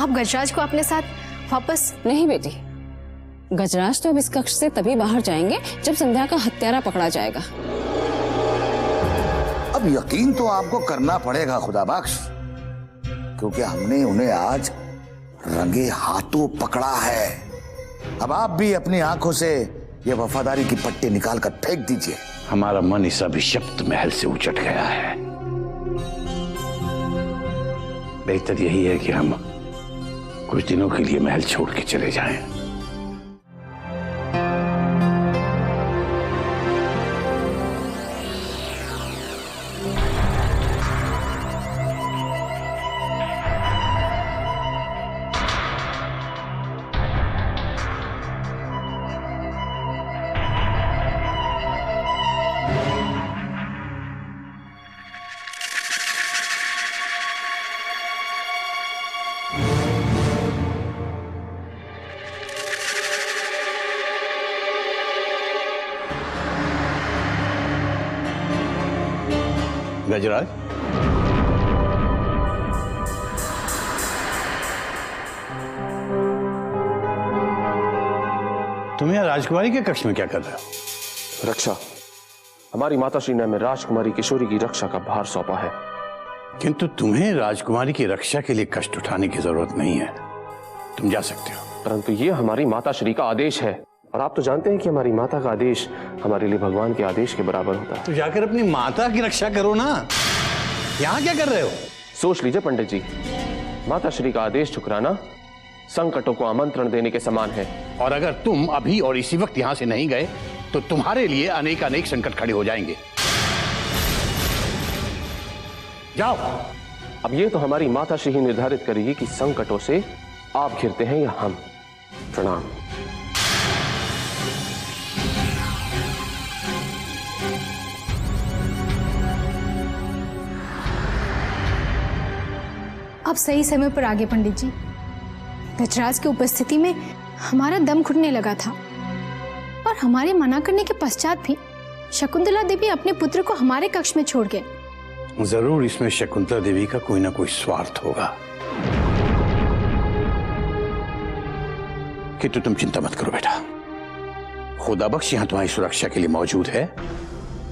आप गजराज को अपने साथ वापस? नहीं बेटी, गजराज तो अब इस कक्ष से तभी बाहर जाएंगे जब संध्या का हत्यारा पकड़ा जाएगा। अब यकीन तो आपको करना पड़ेगा खुदा बख्श, क्योंकि हमने उन्हें आज रंगे हाथों पकड़ा है। अब आप भी अपनी आंखों से ये वफादारी की पट्टी निकाल कर फेंक दीजिए। हमारा मन इस अभिशप्त महल से उचट गया है। बेहतर यही है कि हम कुछ दिनों के लिए महल छोड़ के चले जाएं। गजराज, तुम यहाँ राजकुमारी के कक्ष में क्या कर रहे हो? रक्षा। हमारी माताश्री ने हमें राजकुमारी किशोरी की रक्षा का भार सौंपा है। किंतु तुम्हें राजकुमारी की रक्षा के लिए कष्ट उठाने की जरूरत नहीं है, तुम जा सकते हो। परंतु ये हमारी माताश्री का आदेश है, और आप तो जानते हैं कि हमारी माता का आदेश हमारे लिए भगवान के आदेश के बराबर होता है। तो जाकर अपनी माता की रक्षा करो ना, यहाँ क्या कर रहे हो? सोच लीजिए पंडित जी, माताश्री का आदेश ठुकराना संकटों को आमंत्रण देने के समान है। और अगर तुम अभी और इसी वक्त यहाँ से नहीं गए तो तुम्हारे लिए अनेक अनेक संकट खड़े हो जाएंगे। जाओ। अब ये तो हमारी माताश्री ही निर्धारित करेगी कि संकटों से आप घिरते हैं या हम। प्रणाम। आप सही समय पर आ गए पंडित जी। गजराज की उपस्थिति में हमारा दम घुटने लगा था, और हमारे मना करने के पश्चात भी शकुंतला देवी अपने पुत्र को हमारे कक्ष में छोड़ गए। जरूर इसमें शकुंतला देवी का कोई ना कोई स्वार्थ होगा, किंतु तुम चिंता मत करो बेटा। खुदा बख्श यहाँ तुम्हारी सुरक्षा के लिए मौजूद है,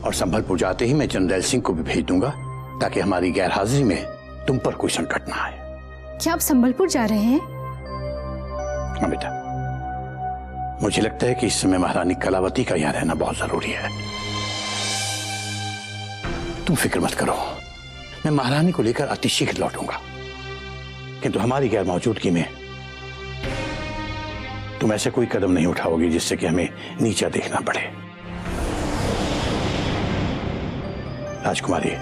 और संभलपुर जाते ही मैं जनरल सिंह को भी भेज दूंगा ताकि हमारी गैरहाजिरी में तुम पर कोई संकट ना आए। क्या आप संबलपुर जा रहे हैं? हाँ बेटा, मुझे लगता है कि इस समय महारानी कलावती का यहाँ रहना बहुत जरूरी है। तुम फिक्र मत करो, मैं महारानी को लेकर अतिशीघ्र लौटूंगा, किंतु हमारी गैर मौजूदगी में तुम ऐसे कोई कदम नहीं उठाओगी जिससे कि हमें नीचा देखना पड़े। राजकुमारी,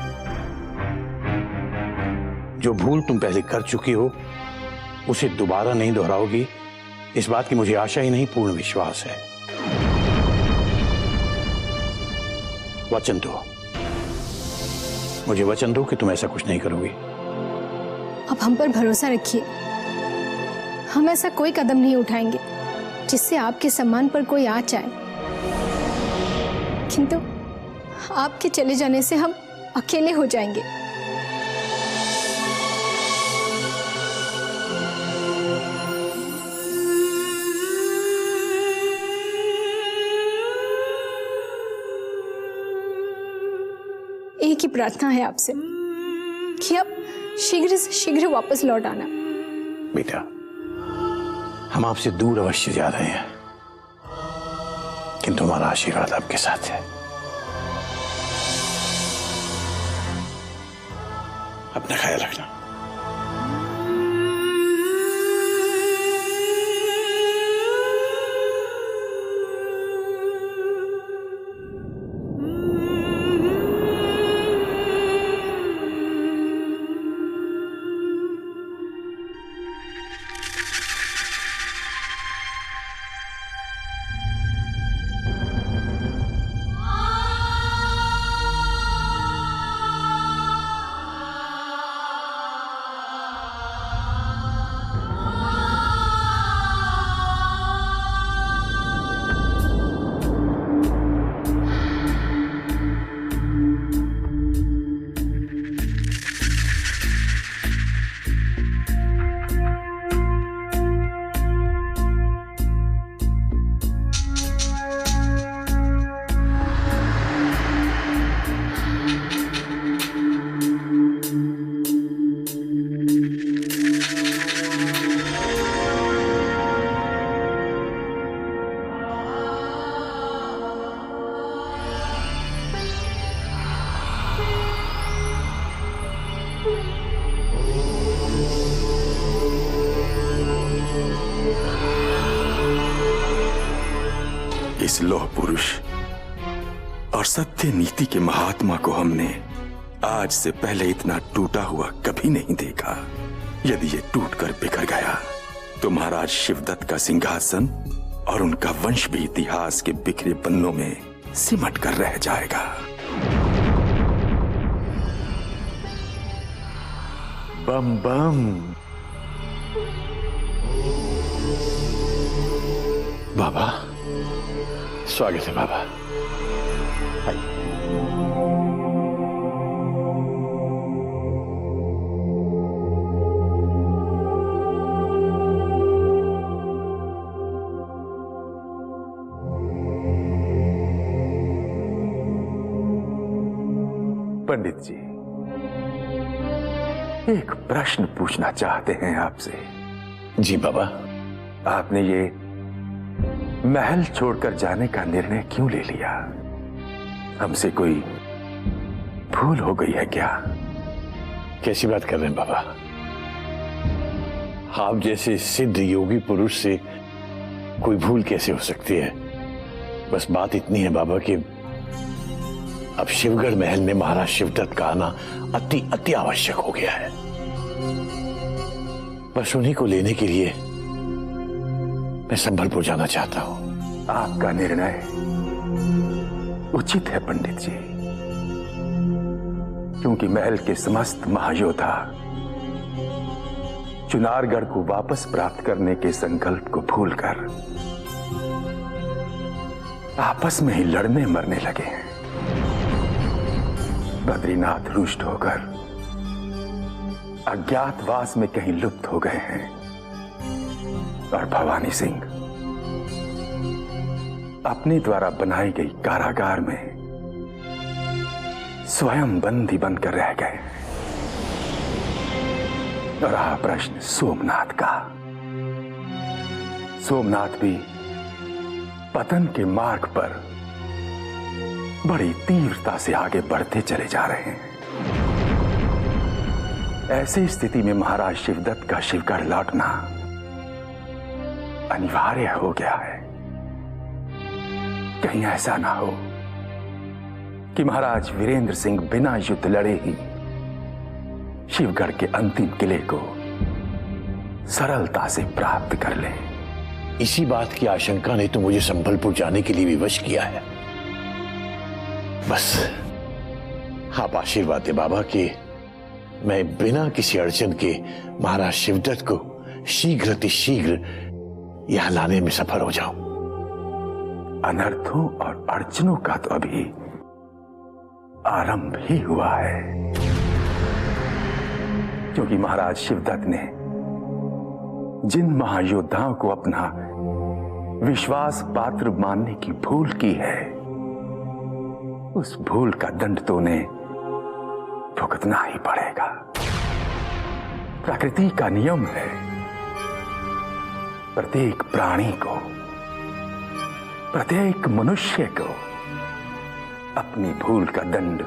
जो भूल तुम पहले कर चुकी हो उसे दोबारा नहीं दोहराओगी, इस बात की मुझे आशा ही नहीं पूर्ण विश्वास है। वचन दो, मुझे वचन दो कि तुम ऐसा कुछ नहीं करोगी। अब हम पर भरोसा रखिए, हम ऐसा कोई कदम नहीं उठाएंगे जिससे आपके सम्मान पर कोई आँच आए। किंतु आपके चले जाने से हम अकेले हो जाएंगे। एक ही प्रार्थना है आपसे कि आप शीघ्र से शीघ्र वापस लौट आना। बेटा, हम आपसे दूर अवश्य जा रहे हैं, किंतु हमारा आशीर्वाद आपके साथ है। अपना ख्याल रखना। और सत्य नीति के महात्मा को हमने आज से पहले इतना टूटा हुआ कभी नहीं देखा। यदि ये टूटकर बिखर गया तो महाराज शिवदत्त का सिंहासन और उनका वंश भी इतिहास के बिखरे पन्नों में सिमट कर रह जाएगा। बम बम। बाबा, स्वागत है बाबा। पंडित जी, एक प्रश्न पूछना चाहते हैं आपसे। जी बाबा। आपने ये महल छोड़कर जाने का निर्णय क्यों ले लिया? हमसे कोई भूल हो गई है क्या? कैसी बात कर रहे हैं बाबा? आप जैसे सिद्ध योगी पुरुष से कोई भूल कैसे हो सकती है? बस बात इतनी है बाबा कि अब शिवगढ़ महल में महाराज शिवदत्त का आना अति अति आवश्यक हो गया है। बस उन्हीं को लेने के लिए मैं संभलपुर जाना चाहता हूं। आपका निर्णय उचित है पंडित जी, क्योंकि महल के समस्त महायोद्धा चुनारगढ़ को वापस प्राप्त करने के संकल्प को भूलकर आपस में ही लड़ने मरने लगे हैं। बद्रीनाथ रुष्ट होकर अज्ञातवास में कहीं लुप्त हो गए हैं और भवानी सिंह अपने द्वारा बनाई गई कारागार में स्वयं बंदी बनकर रह गए। और रहा प्रश्न सोमनाथ का। सोमनाथ भी पतन के मार्ग पर बड़ी तीव्रता से आगे बढ़ते चले जा रहे हैं। ऐसी स्थिति में महाराज शिवदत्त का शिवगढ़ लौटना अनिवार्य हो गया है। कहीं ऐसा ना हो कि महाराज वीरेंद्र सिंह बिना युद्ध लड़े ही शिवगढ़ के अंतिम किले को सरलता से प्राप्त कर ले। इसी बात की आशंका ने तो मुझे संभलपुर जाने के लिए विवश किया है। बस आप आशीर्वाद दे बाबा कि मैं बिना किसी अड़चन के महाराज शिवदत्त को शीघ्र यहां लाने में सफल हो जाऊं। अनर्थों और अड़चनों का तो अभी आरंभ ही हुआ है, क्योंकि महाराज शिवदत्त ने जिन महायोद्धाओं को अपना विश्वास पात्र मानने की भूल की है, उस भूल का दंड तो उन्हें भुगतना ही पड़ेगा। प्रकृति का नियम है प्रत्येक प्राणी को, प्रत्येक मनुष्य को अपनी भूल का दंड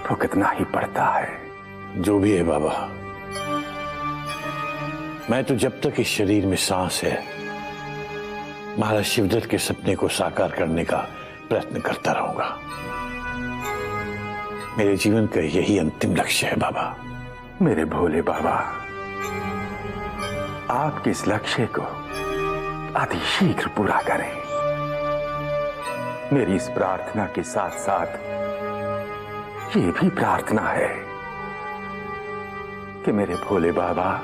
भुगतना ही पड़ता है। जो भी है बाबा, मैं तो जब तक इस शरीर में सांस है महाराज शिवदत्त के सपने को साकार करने का प्रयत्न करता रहूंगा। मेरे जीवन का यही अंतिम लक्ष्य है बाबा। मेरे भोले बाबा, आपके इस लक्ष्य को अति शीघ्र पूरा करें। मेरी इस प्रार्थना के साथ साथ ये भी प्रार्थना है कि मेरे भोले बाबा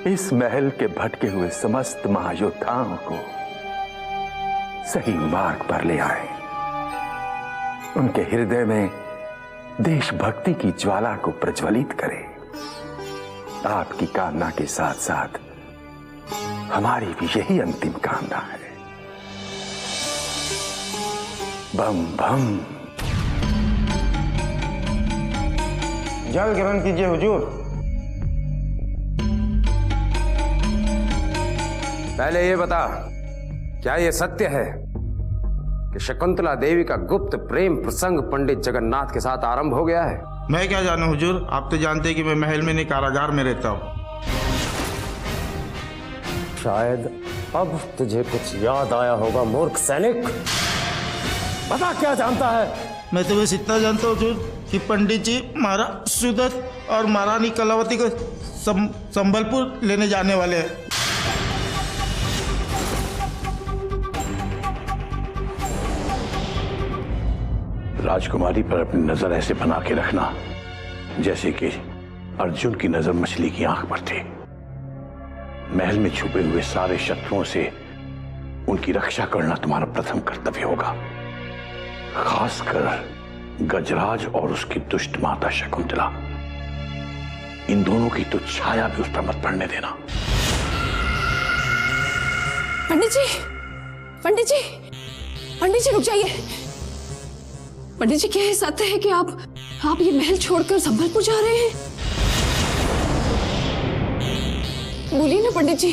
इस महल के भटके हुए समस्त महायोद्धाओं को सही मार्ग पर ले आए, उनके हृदय में देशभक्ति की ज्वाला को प्रज्वलित करें। आपकी कामना के साथ साथ हमारी भी यही अंतिम कामना है। बम बम। जल ग्रहण कीजिए हुजूर। पहले ये बता, क्या ये सत्य है कि शकुंतला देवी का गुप्त प्रेम प्रसंग पंडित जगन्नाथ के साथ आरंभ हो गया है? मैं क्या जानूं हुजूर, आप तो जानते हैं कि मैं महल में नहीं कारागार में रहता हूँ। शायद अब तुझे कुछ याद आया होगा मूर्ख सैनिक। बता क्या जानता है? मैं तो बस इतना जानता हूँ हुजूर कि पंडित जी महाराज सुदत्त और महारानी कलावती को संबलपुर लेने जाने वाले हैं। राजकुमारी पर अपनी नजर ऐसे बना के रखना जैसे कि अर्जुन की नजर मछली की आंख पर थी। महल में छुपे हुए सारे शत्रुओं से उनकी रक्षा करना तुम्हारा प्रथम कर्तव्य होगा, खासकर गजराज और उसकी दुष्ट माता शकुंतला। इन दोनों की तो छाया भी उस पर मत पड़ने देना। पंडित जी, पंडित जी, पंडित जी रुक जाइए। पंडित जी, क्या ये सत्य है कि आप ये महल छोड़कर संबलपुर जा रहे हैं? बोलिए ना पंडित जी।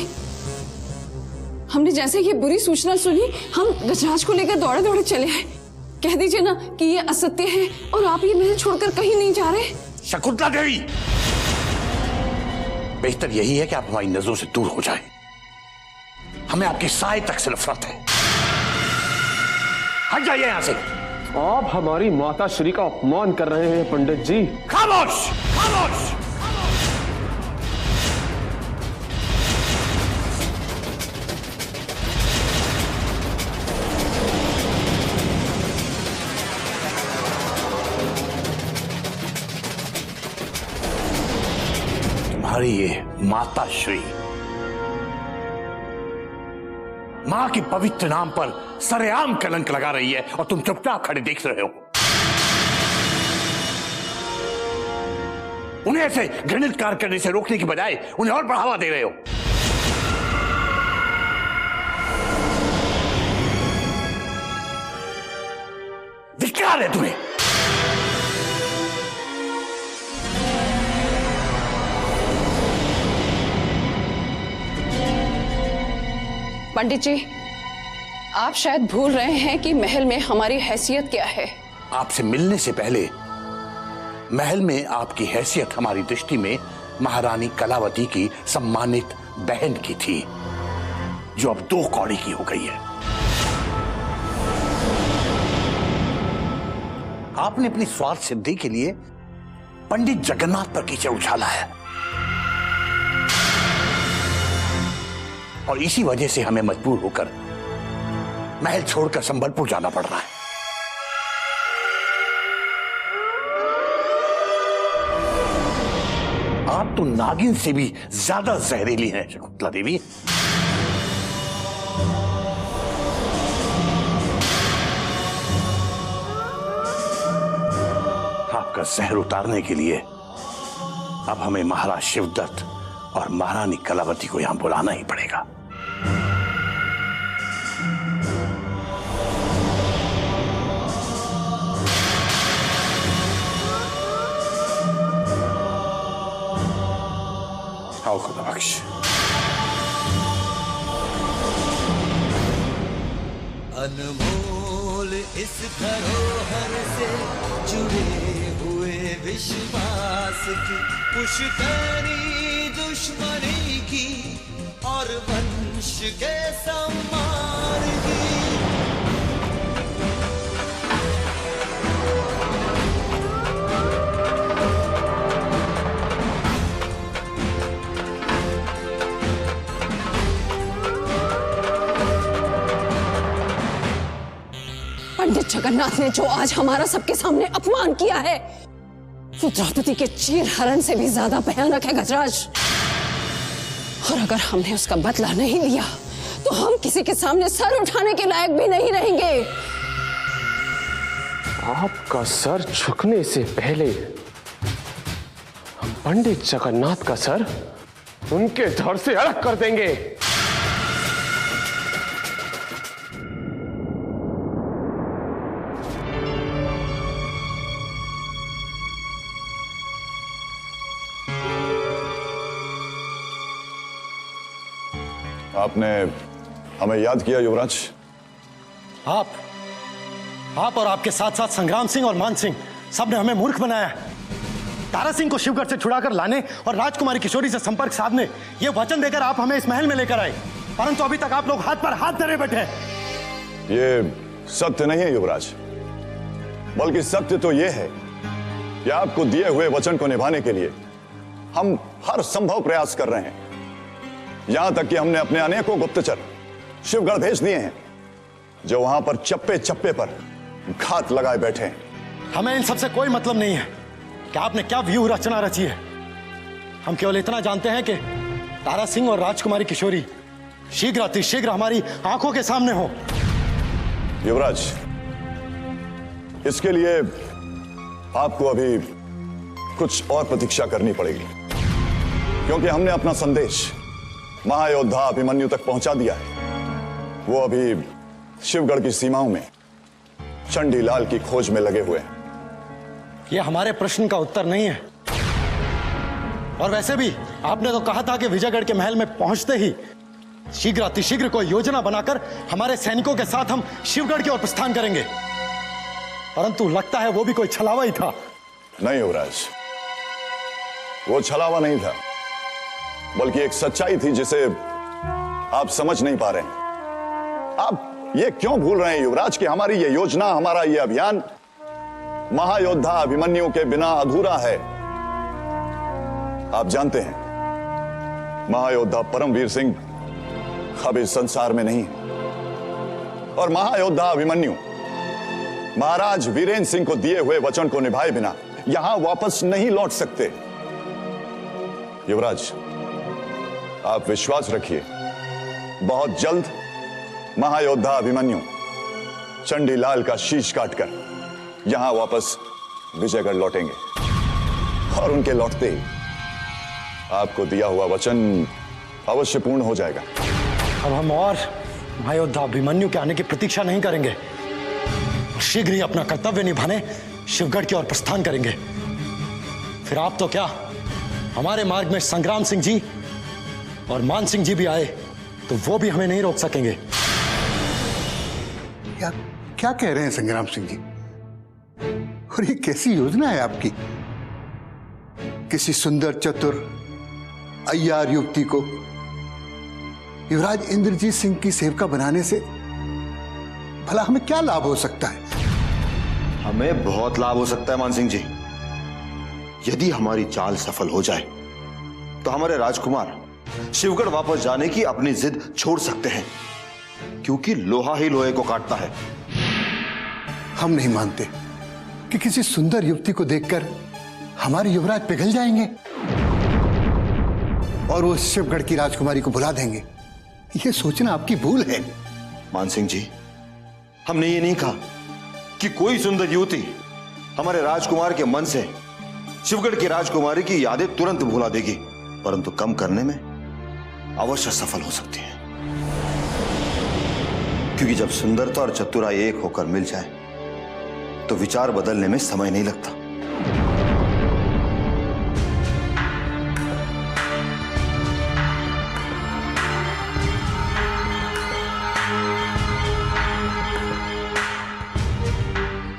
हमने जैसे ये बुरी सूचना सुनी, हम गजराज को लेकर दौड़े दौड़े चले आए। कह दीजिए ना कि ये असत्य है और आप ये महल छोड़कर कहीं नहीं जा रहे। शकुंतला देवी, बेहतर यही है कि आप हमारी नजरों से दूर हो जाएं। हमें आपके साए तक से नफरत है। हट जाइए यहां से। आप हमारी माता श्री का अपमान कर रहे हैं पंडित जी। खामोश, खामोश। तुम्हारी ये माता श्री मां के पवित्र नाम पर सरेआम कलंक लगा रही है और तुम चुपचाप खड़े देख रहे हो। उन्हें ऐसे घृणित कार्य करने से रोकने की बजाय उन्हें और बढ़ावा दे रहे हो। धिक्कार है तुम्हें। पंडित जी, आप शायद भूल रहे हैं कि महल में हमारी हैसियत क्या है। आपसे मिलने से पहले महल में आपकी हैसियत हमारी दृष्टि में महारानी कलावती की सम्मानित बहन की थी, जो अब 2 कौड़ी की हो गई है। आपने अपनी स्वार्थ सिद्धि के लिए पंडित जगन्नाथ पर कीचड़ उछाला है और इसी वजह से हमें मजबूर होकर महल छोड़कर संबलपुर जाना पड़ रहा है। आप तो नागिन से भी ज्यादा जहरीली हैं शकुंतला देवी। आपका जहर उतारने के लिए अब हमें महाराज शिवदत्त और महारानी कलावती को यहां बुलाना ही पड़ेगा। आओ खुदा बख्श। अनमोल इस धरोहर से जुड़े हुए विश्वास की पुश्तैनी दुश्मनी की और वंश के सम्मान की। पंडित जगन्नाथ ने जो आज हमारा सबके सामने अपमान किया है, वो द्रौपदी के चीर हरण से भी ज्यादा भयानक है गजराज। और अगर हमने उसका बदला नहीं लिया तो हम किसी के सामने सर उठाने के लायक भी नहीं रहेंगे। आपका सर झुकने से पहले हम पंडित जगन्नाथ का सर उनके धड़ से अलग कर देंगे। आपने हमें याद किया युवराज। आप और आपके साथ साथ संग्राम सिंह और मान सिंह सबने हमें मूर्ख बनाया। तारा सिंह को शिवगढ़ से छुड़ाकर लाने और राजकुमारी किशोरी से संपर्क साधने ये वचन देकर आप हमें इस महल में लेकर आए, परंतु अभी तक आप लोग हाथ पर हाथ धरे बैठे हैं। ये सत्य नहीं है युवराज, बल्कि सत्य तो यह है कि आपको दिए हुए वचन को निभाने के लिए हम हर संभव प्रयास कर रहे हैं। यहां तक कि हमने अपने अनेकों गुप्तचर शिवगढ़ भेज दिए हैं, जो वहां पर चप्पे चप्पे पर घात लगाए बैठे हैं। हमें इन सबसे कोई मतलब नहीं है कि आपने क्या व्यूह रचना रची है। हम केवल इतना जानते हैं कि तारा सिंह और राजकुमारी किशोरी शीघ्र अतिशीघ्र हमारी आंखों के सामने हो। युवराज, इसके लिए आपको अभी कुछ और प्रतीक्षा करनी पड़ेगी, क्योंकि हमने अपना संदेश महायोद्धा अभिमन्यु तक पहुंचा दिया है। वो अभी शिवगढ़ की सीमाओं में चंडीलाल की खोज में लगे हुए हैं। यह हमारे प्रश्न का उत्तर नहीं है। और वैसे भी आपने तो कहा था कि विजयगढ़ के महल में पहुंचते ही शीघ्र अतिशीघ्र कोई योजना बनाकर हमारे सैनिकों के साथ हम शिवगढ़ की ओर प्रस्थान करेंगे, परंतु लगता है वो भी कोई छलावा ही था। नहीं युवराज, वो छलावा नहीं था, बल्कि एक सच्चाई थी जिसे आप समझ नहीं पा रहे हैं। आप ये क्यों भूल रहे हैं युवराज कि हमारी ये योजना, हमारा ये अभियान महायोद्धा अभिमन्यु के बिना अधूरा है। आप जानते हैं, महायोद्धा परमवीर सिंह अब इस संसार में नहीं है, और महायोद्धा अभिमन्यु महाराज वीरेंद्र सिंह को दिए हुए वचन को निभाए बिना यहां वापस नहीं लौट सकते। युवराज, आप विश्वास रखिए, बहुत जल्द महायोद्धा अभिमन्यु चंडीलाल का शीश काटकर यहां वापस विजयगढ़ लौटेंगे, और उनके लौटते ही आपको दिया हुआ वचन अवश्य पूर्ण हो जाएगा। अब हम और महायोद्धा अभिमन्यु के आने की प्रतीक्षा नहीं करेंगे, शीघ्र ही अपना कर्तव्य निभाने शिवगढ़ की ओर प्रस्थान करेंगे। फिर आप तो क्या, हमारे मार्ग में संग्राम सिंह जी और मान सिंह जी भी आए तो वो भी हमें नहीं रोक सकेंगे। क्या कह रहे हैं संग्राम सिंह जी? और ये कैसी योजना है आपकी? किसी सुंदर चतुर अय्यार युवती को युवराज इंद्रजीत सिंह की सेवका बनाने से भला हमें क्या लाभ हो सकता है? हमें बहुत लाभ हो सकता है मान सिंह जी। यदि हमारी चाल सफल हो जाए तो हमारे राजकुमार शिवगढ़ वापस जाने की अपनी जिद छोड़ सकते हैं, क्योंकि लोहा ही लोहे को काटता है। हम नहीं मानते कि किसी सुंदर युवती को देखकर हमारे युवराज पिघल जाएंगे और वो शिवगढ़ की राजकुमारी को भुला देंगे। ये सोचना आपकी भूल है। मान सिंह जी, हमने ये नहीं कहा कि कोई सुंदर युवती हमारे राजकुमार के मन से शिवगढ़ की राजकुमारी की यादें तुरंत भुला देगी, परंतु कम करने में अवश्य सफल हो सकती है। क्योंकि जब सुंदरता और चतुराई एक होकर मिल जाए तो विचार बदलने में समय नहीं लगता।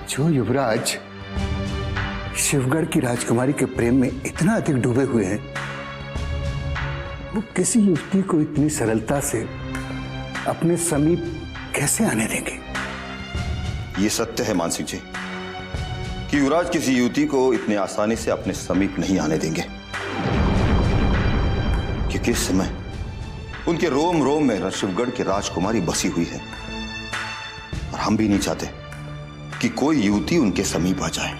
जो युवराज शिवगढ़ की राजकुमारी के प्रेम में इतना अधिक डूबे हुए हैं, वो किसी युवती को इतनी सरलता से अपने समीप कैसे आने देंगे? ये सत्य है मान सिंह जी कि युवराज किसी युवती को इतनी आसानी से अपने समीप नहीं आने देंगे, क्योंकि इस समय उनके रोम रोम में शिवगढ़ की राजकुमारी बसी हुई है, और हम भी नहीं चाहते कि कोई युवती उनके समीप आ जाए।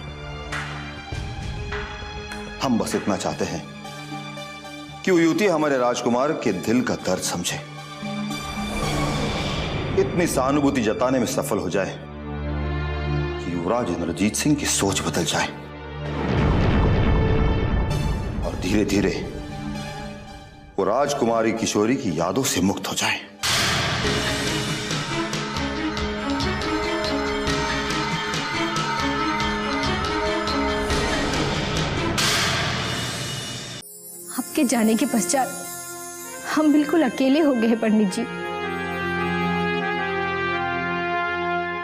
हम बस इतना चाहते हैं कि वो युवती हमारे राजकुमार के दिल का दर्द समझे, इतनी सहानुभूति जताने में सफल हो जाए कि युवराज इंद्रजीत सिंह की सोच बदल जाए और धीरे धीरे वो राजकुमारी किशोरी की यादों से मुक्त हो जाए। आपके जाने के पश्चात हम बिल्कुल अकेले हो गए हैं पंडित जी।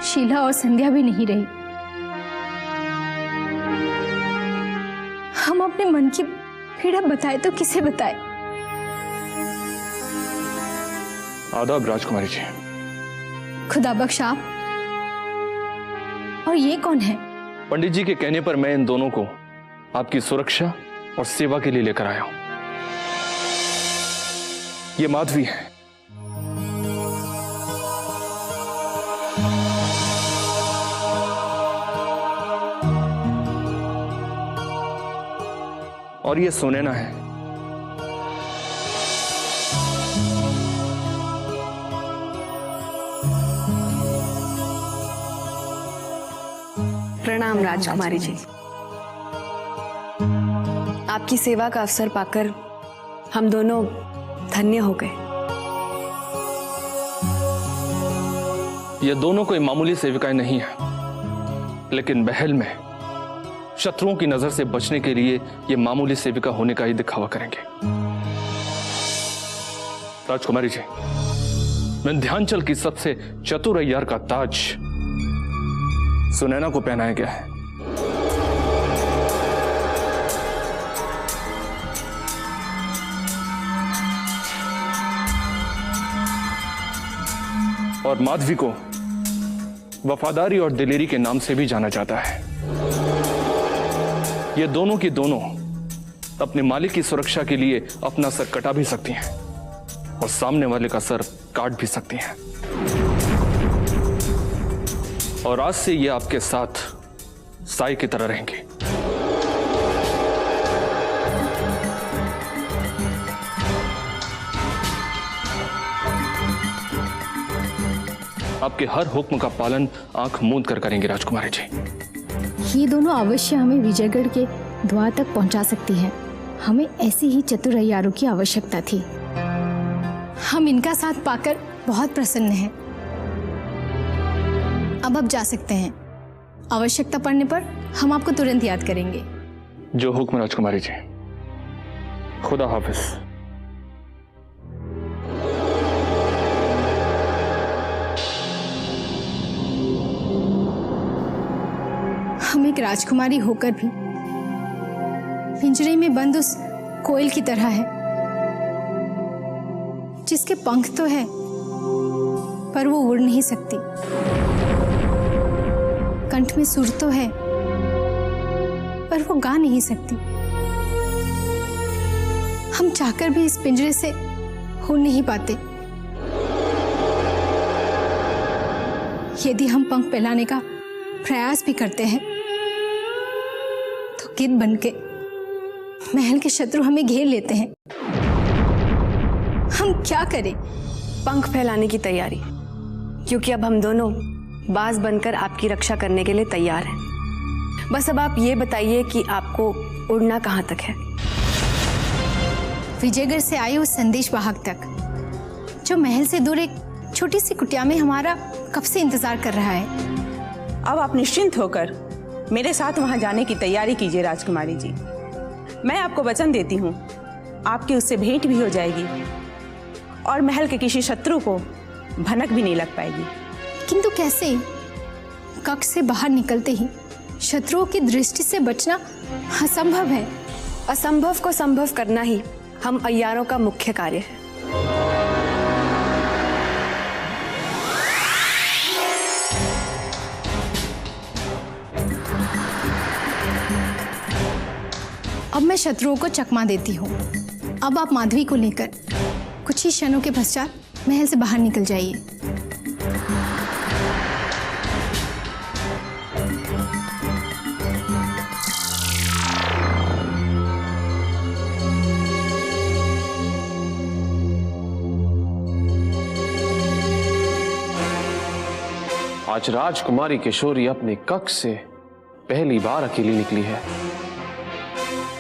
शीला और संध्या भी नहीं रही। हम अपने मन की पीड़ा बताए तो किसे बताए? आदाब राजकुमारी जी। खुदा बख्श आप और ये कौन है? पंडित जी के कहने पर मैं इन दोनों को आपकी सुरक्षा और सेवा के लिए लेकर आया हूं। ये माधवी है। और ये सुनैना है। प्रणाम राजकुमारी जी। आपकी सेवा का अवसर पाकर हम दोनों धन्य हो गए। ये दोनों कोई मामूली सेविकाएं नहीं है, लेकिन महल में शत्रुओं की नजर से बचने के लिए ये मामूली सेविका होने का ही दिखावा करेंगे। राजकुमारी जी, विंध्याचल की सबसे चतुर अय्यार का ताज सुनैना को पहनाया गया है। और माधवी को वफादारी और दिलेरी के नाम से भी जाना जाता है। ये दोनों की दोनों अपने मालिक की सुरक्षा के लिए अपना सर कटा भी सकती हैं और सामने वाले का सर काट भी सकती हैं। और आज से ये आपके साथ साई की तरह रहेंगे। आपके हर हुक्म का पालन आंख मूंद कर करेंगे राजकुमारी जी। ये दोनों अवश्य हमें विजयगढ़ के द्वार तक पहुंचा सकती हैं। हमें ऐसी ही चतुर अय्यारों की आवश्यकता थी। हम इनका साथ पाकर बहुत प्रसन्न हैं। अब आप जा सकते हैं। आवश्यकता पड़ने पर हम आपको तुरंत याद करेंगे। जो हुक्म राजकुमारी जी। खुदा हाफिज। हम एक राजकुमारी होकर भी पिंजरे में बंद उस कोयल की तरह है, जिसके पंख तो है पर वो उड़ नहीं सकती, कंठ में सुर तो है पर वो गा नहीं सकती। हम चाहकर भी इस पिंजरे से उड़ नहीं पाते। यदि हम पंख फैलाने का प्रयास भी करते हैं तो गिद्ध बनके महल के शत्रु हमें घेर लेते हैं। हम क्या करें? पंख फैलाने की तैयारी, क्योंकि अब हम दोनों बाज बनकर आपकी रक्षा करने के लिए तैयार हैं। बस अब आप ये बताइए कि आपको उड़ना कहाँ तक है? विजयगढ़ से आए उस संदेश वाहक तक, जो महल से दूर एक छोटी सी कुटिया में हमारा कब से इंतजार कर रहा है। अब आप निश्चिंत होकर मेरे साथ वहां जाने की तैयारी कीजिए राजकुमारी जी। मैं आपको वचन देती हूँ, आपकी उससे भेंट भी हो जाएगी और महल के किसी शत्रु को भनक भी नहीं लग पाएगी। किंतु कैसे? कक्ष से बाहर निकलते ही शत्रुओं की दृष्टि से बचना असंभव है। असंभव को संभव करना ही हम अय्यारों का मुख्य कार्य है। अब मैं शत्रुओं को चकमा देती हूँ। अब आप माधवी को लेकर कुछ ही क्षणों के पश्चात महल से बाहर निकल जाइए। आज राजकुमारी किशोरी अपने कक्ष से पहली बार अकेली निकली है।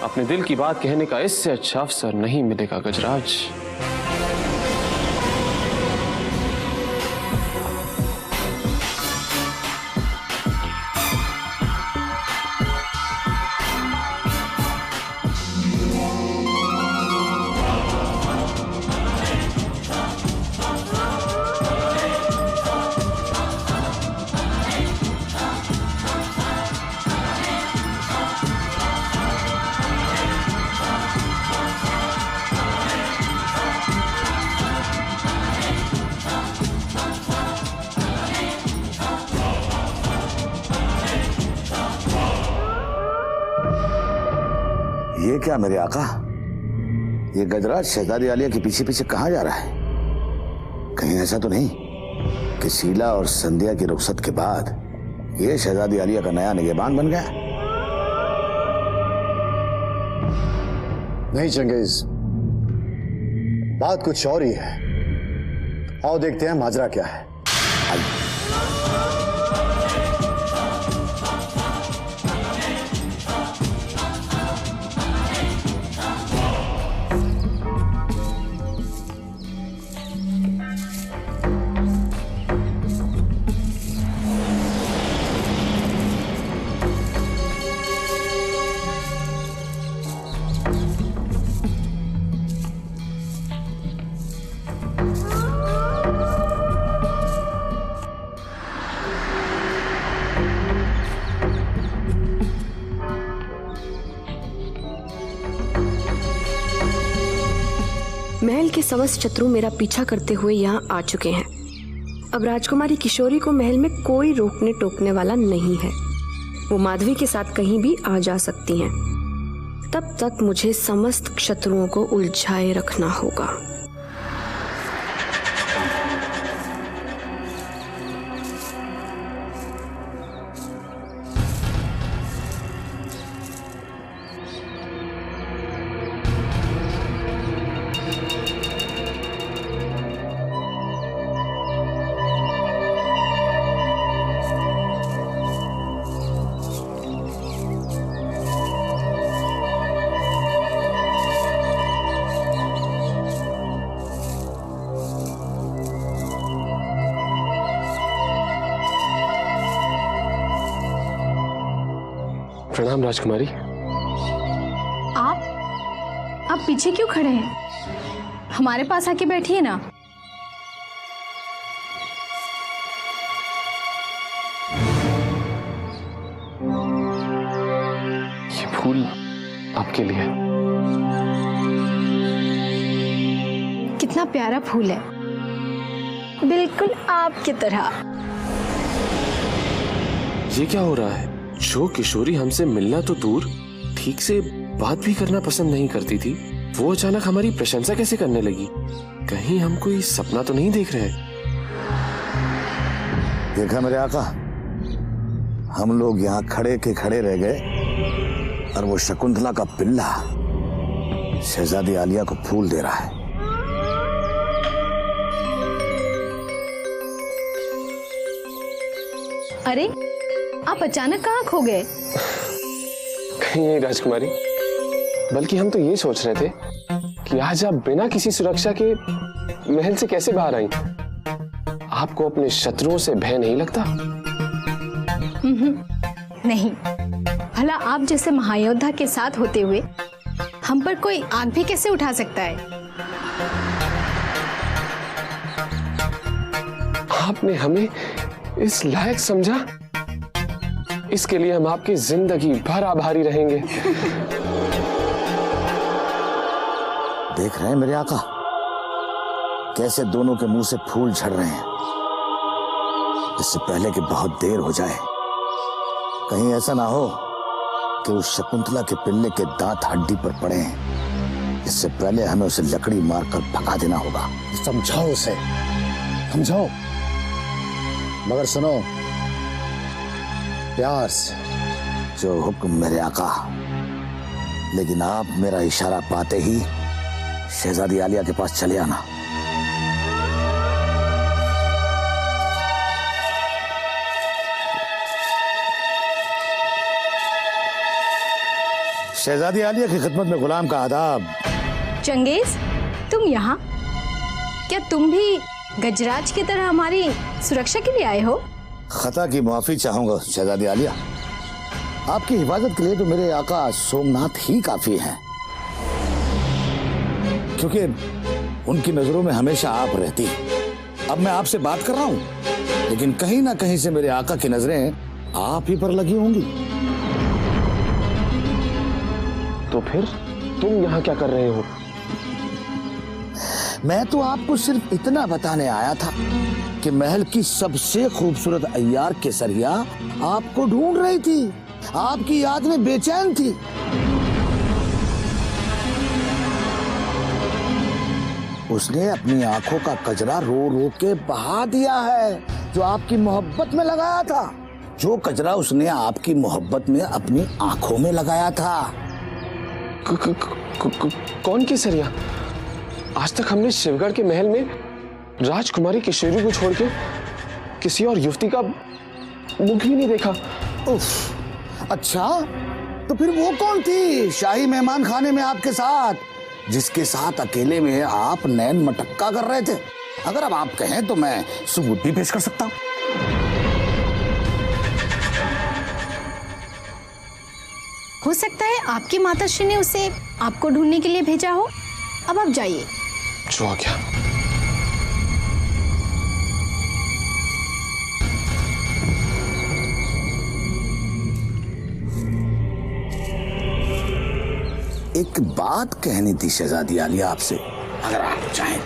अपने दिल की बात कहने का इससे अच्छा अवसर नहीं मिलेगा गजराज। ये क्या मेरे आका, ये गजराज शहजादी आलिया के पीछे पीछे कहाँ जा रहा है? कहीं ऐसा तो नहीं कि शीला और संध्या की रुखसत के बाद ये शहजादी आलिया का नया निगहबान बन गया? नहीं चंगेज, बात कुछ और ही है। आओ देखते हैं माजरा क्या है। महल के समस्त शत्रु मेरा पीछा करते हुए यहाँ आ चुके हैं। अब राजकुमारी किशोरी को महल में कोई रोकने टोकने वाला नहीं है। वो माधवी के साथ कहीं भी आ जा सकती हैं। तब तक मुझे समस्त शत्रुओं को उलझाए रखना होगा। प्रणाम राजकुमारी। आप पीछे क्यों खड़े हैं? हमारे पास आके बैठिए ना। ये फूल आपके लिए। कितना प्यारा फूल है, बिल्कुल आपकी तरह। ये क्या हो रहा है? जो किशोरी हमसे मिलना तो दूर, ठीक से बात भी करना पसंद नहीं करती थी, वो अचानक हमारी प्रशंसा कैसे करने लगी? कहीं हम कोई सपना तो नहीं देख रहे? देखा मेरे आका, हम लोग यहाँ खड़े के खड़े रह गए और वो शकुंतला का पिल्ला शहजादी आलिया को फूल दे रहा है। अरे आप अचानक कहाँ खो गए? कहीं नहीं राजकुमारी, बल्कि हम तो ये सोच रहे थे कि आज आप बिना किसी सुरक्षा के महल से कैसे बाहर आई? आपको अपने शत्रुओं से भय नहीं लगता? नहीं, भला आप जैसे महायोद्धा के साथ होते हुए हम पर कोई आग भी कैसे उठा सकता है? आपने हमें इस लायक समझा, इसके लिए हम आपकी जिंदगी भर आभारी रहेंगे। देख रहे हैं मेरे आका, कैसे दोनों के मुंह से फूल झड़ रहे हैं। इससे पहले कि बहुत देर हो जाए, कहीं ऐसा ना हो कि उस शकुंतला के पिल्ले के दांत हड्डी पर पड़े हैं। इससे पहले हमें उसे लकड़ी मारकर भगा देना होगा। समझाओ उसे, समझाओ, मगर सुनो प्यार से। जो हुक्म मेरे आका। लेकिन आप मेरा इशारा पाते ही शहजादी आलिया के पास चले आना। शहजादी आलिया की खिदमत में गुलाम का आदाब। चंगेज, तुम यहाँ? क्या तुम भी गजराज की तरह हमारी सुरक्षा के लिए आए हो? खता की माफी चाहूंगा शहजादी आलिया। आपकी हिफाजत के लिए तो मेरे आका सोमनाथ ही काफी हैं, क्योंकि उनकी नजरों में हमेशा आप रहती। अब मैं आपसे बात कर रहा हूं, लेकिन कहीं ना कहीं से मेरे आका की नजरें आप ही पर लगी होंगी। तो फिर तुम यहाँ क्या कर रहे हो? मैं तो आपको सिर्फ इतना बताने आया था कि महल की सबसे खूबसूरत अय्यार केसरिया आपको ढूंढ रही थी, आपकी याद में बेचैन थी। उसने अपनी आंखों का कजरा रो रो के बहा दिया है, जो आपकी मोहब्बत में लगाया था, जो कजरा उसने आपकी मोहब्बत में अपनी आंखों में लगाया था। कौन केसरिया? आज तक हमने शिवगढ़ के महल में राजकुमारी किशोरी को छोड़ के किसी और युवती का मुख ही नहीं देखा। उफ, अच्छा, तो फिर वो कौन थी शाही मेहमान खाने में आपके साथ, जिसके साथ अकेले में आप नैन मटक्का कर रहे थे? अगर अब आप कहें तो मैं सबूत भी पेश कर सकता हूं। हो सकता है आपकी माताश्री ने उसे आपको ढूंढने के लिए भेजा हो। अब आप जाइए। जो आ गया। एक बात कहनी थी शहजादी आलिया आपसे, अगर आप चाहें।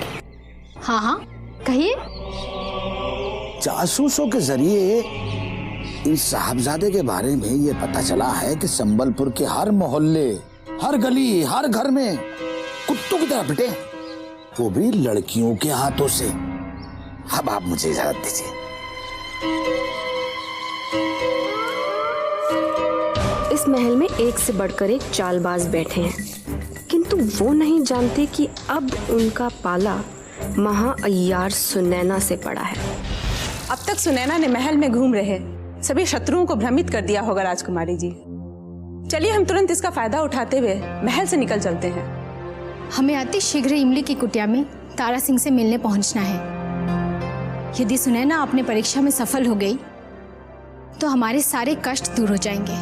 हाँ हाँ, कहिए। जासूसों के जरिए इस साहबजादे के बारे में ये पता चला है कि संबलपुर के हर मोहल्ले, हर गली, हर घर में कुत्तों की तरह पिटे, वो भी लड़कियों के हाथों से। अब आप मुझे इजाजत दीजिए। इस महल में एक से बढ़कर एक चालबाज बैठे हैं, किंतु वो नहीं जानते कि अब उनका पाला महाअय्यार सुनैना से पड़ा है। अब तक सुनैना ने महल में घूम रहे सभी शत्रुओं को भ्रमित कर दिया होगा राजकुमारी जी। चलिए हम तुरंत इसका फायदा उठाते हुए महल से निकल चलते हैं। हमें अति शीघ्र इमली की कुटिया में तारा सिंह से मिलने पहुंचना है। यदि सुनैना अपने परीक्षा में सफल हो गई तो हमारे सारे कष्ट दूर हो जाएंगे।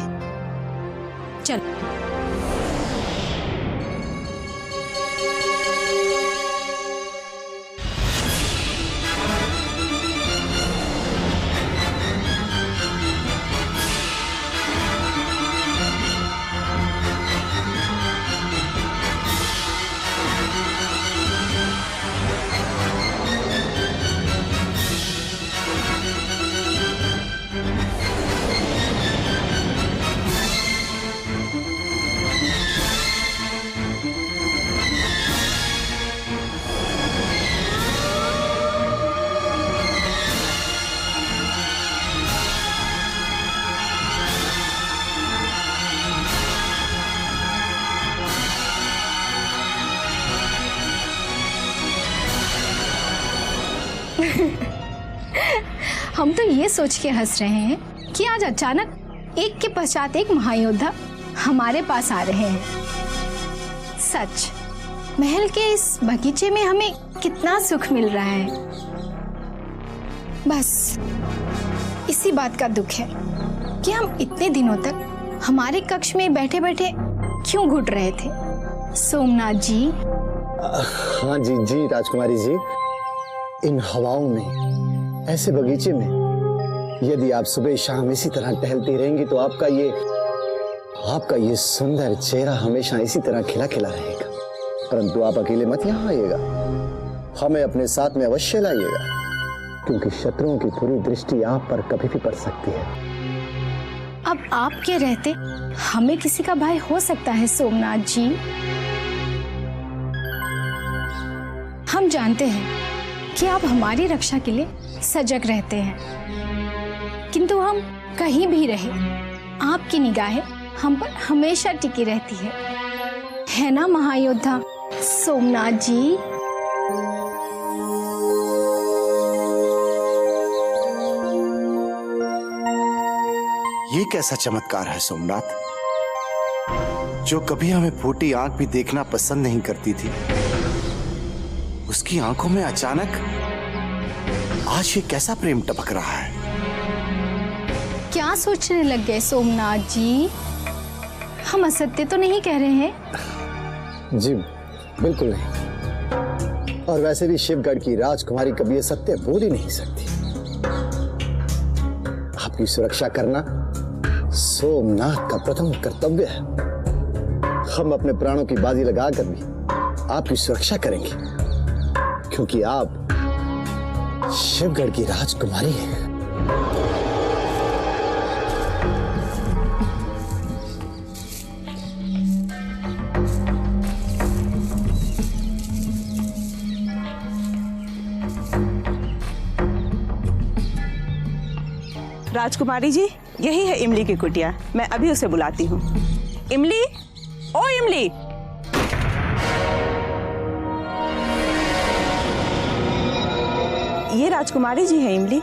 चलो। हम तो ये सोच के हंस रहे हैं कि आज अचानक एक के पश्चात एक महायोद्धा हमारे पास आ रहे हैं। सच, महल के इस बगीचे में हमें कितना सुख मिल रहा है। बस इसी बात का दुख है कि हम इतने दिनों तक हमारे कक्ष में बैठे बैठे क्यों घुट रहे थे। सोमनाथ जी। हाँ जी जी राजकुमारी जी, इन हवाओं में, ऐसे बगीचे में यदि आप सुबह शाम इसी तरह टहलती रहेंगी तो आपका ये सुंदर चेहरा हमेशा इसी तरह खिला खिला रहेगा। परंतु आप अकेले मत यहाँ आइएगा, हमें अपने साथ में अवश्य लाइएगा, क्योंकि शत्रुओं की पूरी दृष्टि आप पर कभी भी पड़ सकती है। अब आपके रहते हमें किसी का भय हो सकता है सोमनाथ जी। हम जानते हैं कि आप हमारी रक्षा के लिए सजग रहते हैं, किंतु हम कहीं भी रहे आपकी निगाहें हम पर हमेशा टिकी रहती है ना महायोद्धा सोमनाथ जी? ये कैसा चमत्कार है सोमनाथ, जो कभी हमें फूटी आंख भी देखना पसंद नहीं करती थी, उसकी आंखों में अचानक आज ये कैसा प्रेम टपक रहा है? क्या सोचने लग गए सोमनाथ जी? हम असत्य तो नहीं कह रहे हैं? जी बिल्कुल नहीं, और वैसे भी शिवगढ़ की राजकुमारी कभी ये सत्य बोल ही नहीं सकती। आपकी सुरक्षा करना सोमनाथ का प्रथम कर्तव्य है। हम अपने प्राणों की बाजी लगाकर भी आपकी सुरक्षा करेंगे, क्योंकि आप शिवगढ़ की राजकुमारी हैं। राजकुमारी जी, यही है इमली की कुटिया। मैं अभी उसे बुलाती हूँ। इमली, ओ इमली। ये राजकुमारी जी है इमली,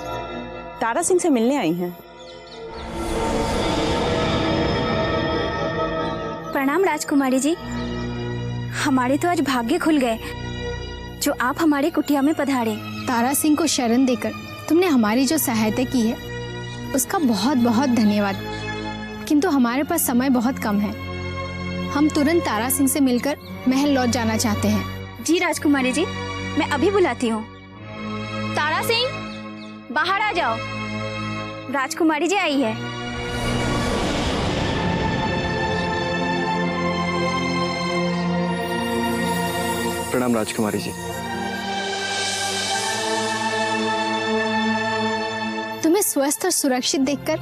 तारा सिंह से मिलने आई हैं। प्रणाम राजकुमारी जी, हमारे तो आज भाग्य खुल गए जो आप हमारे कुटिया में पधारे। तारा सिंह को शरण देकर तुमने हमारी जो सहायता की है उसका बहुत बहुत धन्यवाद, किंतु हमारे पास समय बहुत कम है। हम तुरंत तारा सिंह से मिलकर महल लौट जाना चाहते हैं। जी राजकुमारी जी, मैं अभी बुलाती हूँ। तारा सिंह, बाहर आ जाओ, राजकुमारी जी आई है। प्रणाम राजकुमारी जी। तुम्हें स्वस्थ और सुरक्षित देखकर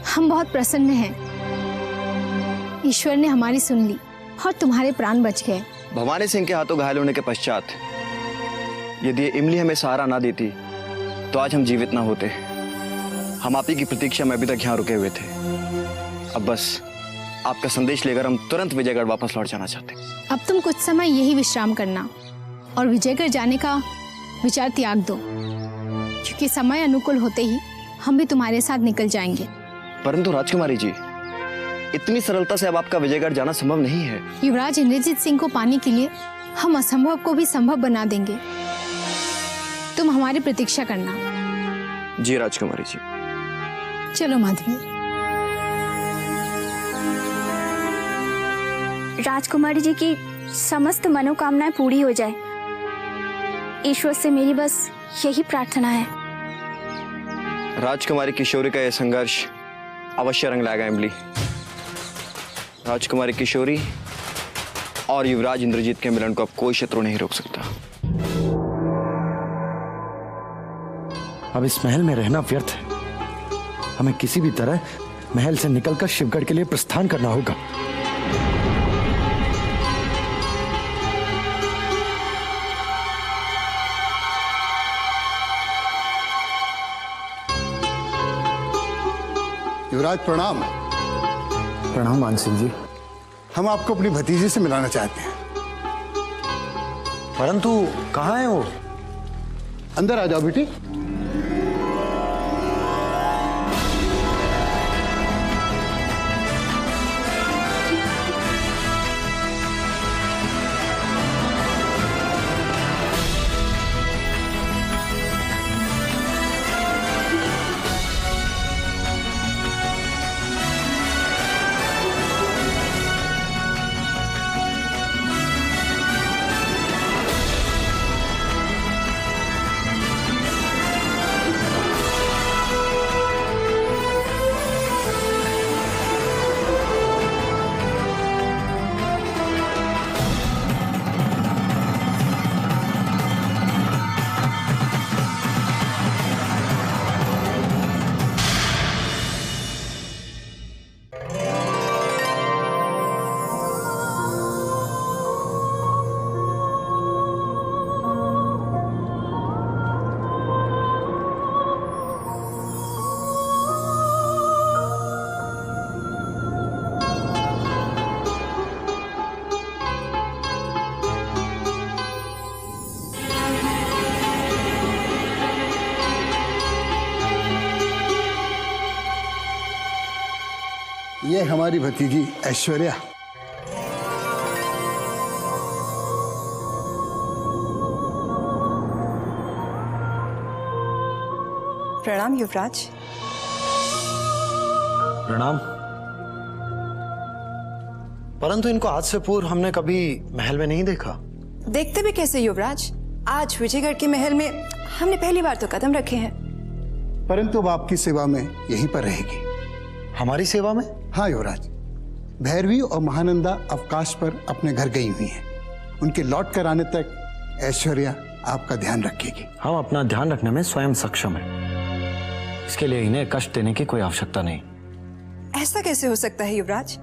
हम बहुत प्रसन्न हैं। ईश्वर ने हमारी सुन ली और तुम्हारे प्राण बच गए। भवानी सिंह के हाथों घायल होने के पश्चात यदि ये इमली हमें सहारा ना देती तो आज हम जीवित ना होते। हम आप ही की प्रतीक्षा में अभी तक यहाँ रुके हुए थे। अब बस आपका संदेश लेकर हम तुरंत विजयगढ़ वापस लौट जाना चाहते। अब तुम कुछ समय यही विश्राम करना और विजयगढ़ जाने का विचार त्याग दो, क्योंकि समय अनुकूल होते ही हम भी तुम्हारे साथ निकल जाएंगे। परंतु राजकुमारी जी, इतनी सरलता से अब आपका विजयगढ़ जाना संभव नहीं है। युवराज इंद्रजीत सिंह को पाने के लिए हम असंभव को भी संभव बना देंगे। तुम हमारी प्रतीक्षा करना। जी राजकुमारी जी। चलो माधवी। राजकुमारी जी की समस्त मनोकामनाएं पूरी हो जाए, ईश्वर से मेरी बस यही प्रार्थना है। राजकुमारी किशोरी का यह संघर्ष अवश्य रंग लाएगा इमली। राजकुमारी किशोरी और युवराज इंद्रजीत के मिलन को अब कोई शत्रु नहीं रोक सकता। अब इस महल में रहना व्यर्थ है। हमें किसी भी तरह महल से निकलकर शिवगढ़ के लिए प्रस्थान करना होगा। युवराज प्रणाम। प्रणाम मान सिंह जी। हम आपको अपनी भतीजी से मिलाना चाहते हैं। परंतु कहाँ है वो? अंदर आ जाओ बेटी। ये हमारी भतीजी ऐश्वर्या। प्रणाम युवराज। प्रणाम। परंतु इनको आज से पूर्व हमने कभी महल में नहीं देखा। देखते भी कैसे युवराज, आज विजयगढ़ के महल में हमने पहली बार तो कदम रखे हैं। परंतु अब आपकी सेवा में यहीं पर रहेगी। हमारी सेवा में? हाँ युवराज, भैरवी और महानंदा अवकाश पर अपने घर गई हुई हैं। उनके लौट कर आने तक ऐश्वर्या आपका ध्यान रखेगी। हम अपना ध्यान रखने में स्वयं सक्षम हैं। इसके लिए इन्हें कष्ट देने की कोई आवश्यकता नहीं। ऐसा कैसे हो सकता है युवराज?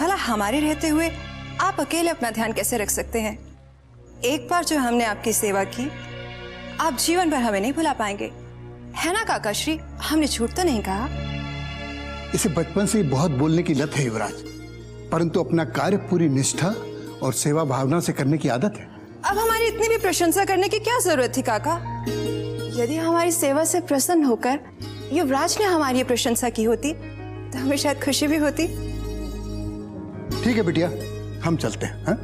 भला हमारे रहते हुए आप अकेले अपना ध्यान कैसे रख सकते हैं? एक बार जो हमने आपकी सेवा की, आप जीवन भर हमें नहीं भुला पाएंगे, है ना काकाश्री? हमने झूठ तो नहीं कहा। इसे बचपन से ही बहुत बोलने की लत है युवराज, परंतु अपना कार्य पूरी निष्ठा और सेवा भावना से करने की आदत है। अब हमारी इतनी भी प्रशंसा करने की क्या जरूरत थी काका? यदि हमारी सेवा से प्रसन्न होकर युवराज ने हमारी प्रशंसा की होती तो हमें शायद खुशी भी होती। ठीक है बिटिया, हम चलते हैं। हाँ?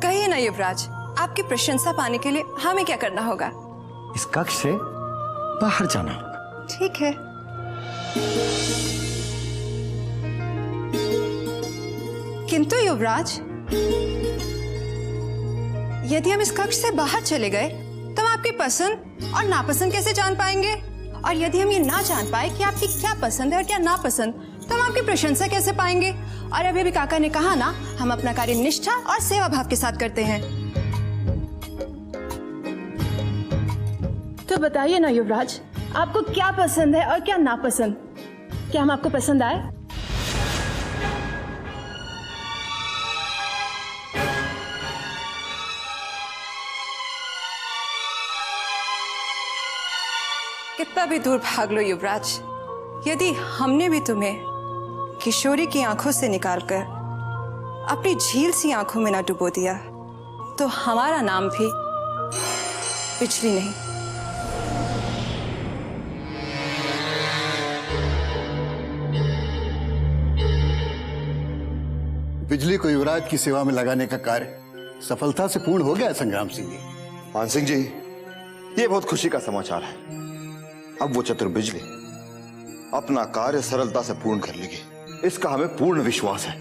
कहिए ना युवराज, आपकी प्रशंसा पाने के लिए हमें क्या करना होगा? इस कक्ष से बाहर जाना होगा। ठीक है। किंतु युवराज, यदि हम इस कक्ष से बाहर चले गए तो हम आपकी पसंद और नापसंद कैसे जान पाएंगे? और यदि हम ये ना जान पाए कि आपकी क्या पसंद है और क्या नापसंद, तो हम आपकी प्रशंसा कैसे पाएंगे? और अभी भी काका ने कहा ना, हम अपना कार्य निष्ठा और सेवा भाव के साथ करते हैं। तो बताइए ना युवराज, आपको क्या पसंद है और क्या नापसंद? क्या हम आपको पसंद आए? कितना भी दूर भाग लो युवराज, यदि हमने भी तुम्हें किशोरी की आंखों से निकालकर अपनी झील सी आंखों में ना डुबो दिया तो हमारा नाम भी बिजली नहीं। बिजली को युवराज की सेवा में लगाने का कार्य सफलता से पूर्ण हो गया है संग्राम सिंह जी। मान सिंह जी, ये बहुत खुशी का समाचार है। अब वो चतुर बिजली अपना कार्य सरलता से पूर्ण कर लेगी, इसका हमें पूर्ण विश्वास है।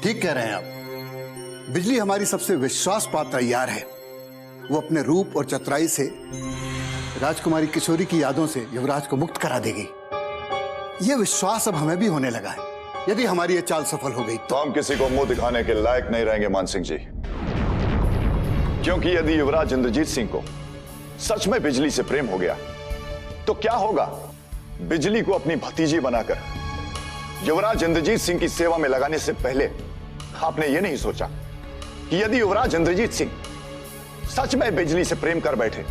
ठीक कह रहे हैं आप। बिजली हमारी सबसे विश्वास पात्र यार है। वो अपने रूप और चतुराई से राजकुमारी किशोरी की यादों से युवराज को मुक्त करा देगी। ये विश्वास अब हमें भी होने लगा है। यदि हमारी ये चाल सफल हो गई तो हम किसी को मुंह दिखाने के लायक नहीं रहेंगे मान सिंह जी, क्योंकि यदि युवराज इंद्रजीत सिंह को सच में बिजली से प्रेम हो गया तो क्या होगा? बिजली को अपनी भतीजी बनाकर युवराज इंद्रजीत सिंह की सेवा में लगाने से पहले आपने यह नहीं सोचा कि यदि युवराज इंद्रजीत सिंह सच में बिजली से प्रेम कर बैठे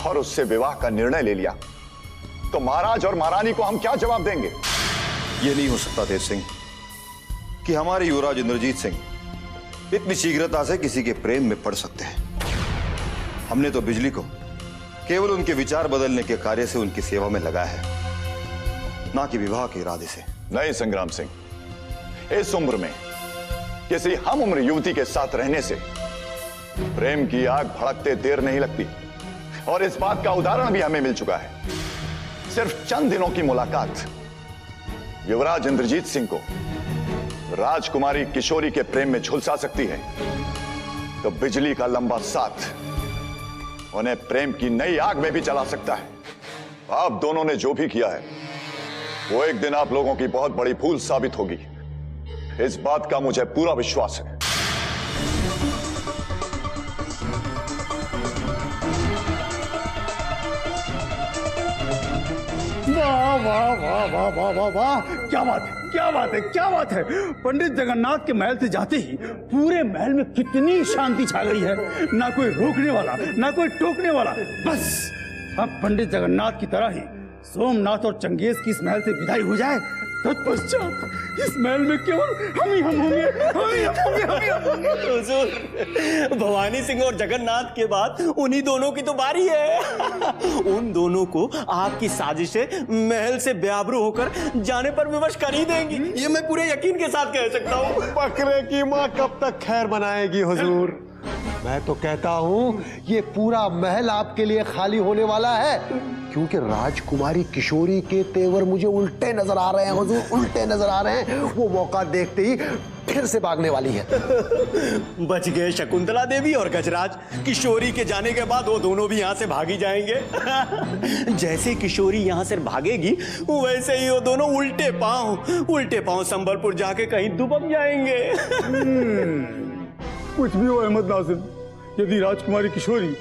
और उससे विवाह का निर्णय ले लिया तो महाराज और महारानी को हम क्या जवाब देंगे? यह नहीं हो सकता तेज सिंह कि हमारे युवराज इंद्रजीत सिंह इतनी शीघ्रता से किसी के प्रेम में पड़ सकते हैं। हमने तो बिजली को केवल उनके विचार बदलने के कार्य से उनकी सेवा में लगाया है, ना कि विवाह के इरादे से। नहीं संग्राम सिंह, इस उम्र में किसी हम उम्र युवती के साथ रहने से प्रेम की आग भड़कते देर नहीं लगती, और इस बात का उदाहरण भी हमें मिल चुका है। सिर्फ चंद दिनों की मुलाकात युवराज इंद्रजीत सिंह को राजकुमारी किशोरी के प्रेम में झुलसा सकती है, तो बिजली का लंबा साथ उन्हें प्रेम की नई आग में भी चला सकता है। आप दोनों ने जो भी किया है वो एक दिन आप लोगों की बहुत बड़ी भूल साबित होगी, इस बात का मुझे पूरा विश्वास है। वाह वाह वाह वाह वाह वाह वाह, क्या बात है, क्या बात है, क्या बात है। पंडित जगन्नाथ के महल से जाते ही पूरे महल में कितनी शांति छा गई है। ना कोई रोकने वाला, ना कोई टोकने वाला। बस अब पंडित जगन्नाथ की तरह ही सोमनाथ और चंगेज की इस महल से विदाई हो जाए, तत्पश्चात इस महल में केवल हम ही हम होंगे, हम ही हम होंगे, हम ही हम होंगे। हुजूर, भवानी सिंह और जगन्नाथ के बाद उन्हीं दोनों की तो बारी है। उन दोनों को आपकी साजिशें महल से बेआबरू होकर जाने पर विवश कर ही देंगी, ये मैं पूरे यकीन के साथ कह सकता हूँ। बकरे की माँ कब तक खैर बनाएगी हुजूर? मैं तो कहता हूँ ये पूरा महल आपके लिए खाली होने वाला है, क्योंकि राजकुमारी किशोरी के तेवर मुझे उल्टे नजर आ रहे हैं हुजूर, उल्टे नजर आ रहे हैं। वो मौका देखते ही फिर से भागने वाली है। बच गए शकुंतला देवी और गजराज। किशोरी के जाने के बाद वो दोनों भी यहाँ से भागी जाएंगे। जैसे किशोरी यहाँ से भागेगी वैसे ही वो दोनों उल्टे पांव संबलपुर जाके कहीं दुबक जाएंगे। कुछ भी हो अहमद नाजिम, यदि राजकुमारी किशोरी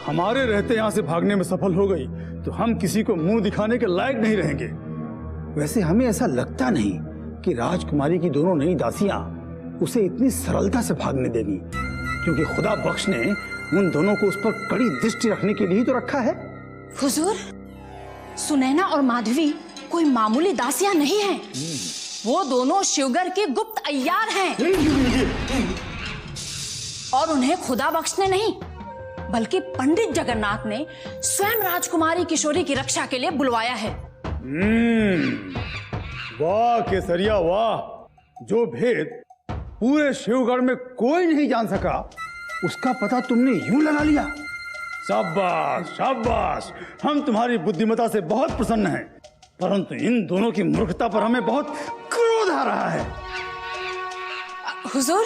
हमारे रहते यहाँ से भागने में सफल हो गई तो हम किसी को मुंह दिखाने के लायक नहीं रहेंगे। वैसे हमें ऐसा लगता नहीं कि राजकुमारी की दोनों नई दासियां उसे इतनी सरलता से भागने देंगी, क्योंकि खुदा बख्श ने उन दोनों को उस पर कड़ी दृष्टि रखने के लिए ही तो रखा है। हुजूर, सुनैना और माधवी कोई मामूली दासियां नहीं हैं। वो दोनों शिवगढ़ के गुप्त अय्यार हैं। और उन्हें खुदा बख्श ने नहीं, बल्कि पंडित जगन्नाथ ने स्वयं राजकुमारी किशोरी की रक्षा के लिए बुलवाया है। वाह केसरिया वाह, जो भेद पूरे शिवगढ़ में कोई नहीं जान सका, उसका पता तुमने यूं लगा लिया। शाबाश शाबाश, हम तुम्हारी बुद्धिमत्ता से बहुत प्रसन्न हैं, परंतु इन दोनों की मूर्खता पर हमें बहुत क्रोध आ रहा है। हुजूर,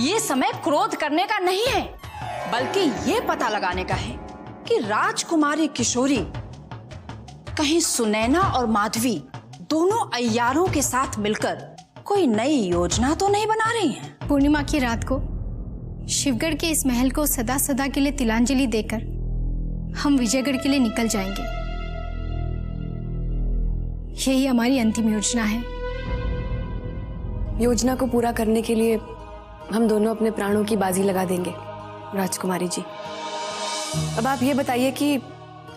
ये समय क्रोध करने का नहीं है, बल्कि ये पता लगाने का है कि राजकुमारी किशोरी कहीं सुनैना और माधवी दोनों अय्यारों के साथ मिलकर कोई नई योजना तो नहीं बना रही हैं। पूर्णिमा की रात को शिवगढ़ के इस महल को सदा सदा के लिए तिलांजलि देकर हम विजयगढ़ के लिए निकल जाएंगे। यही हमारी अंतिम योजना है। योजना को पूरा करने के लिए हम दोनों अपने प्राणों की बाजी लगा देंगे राजकुमारी जी। अब आप ये बताइए कि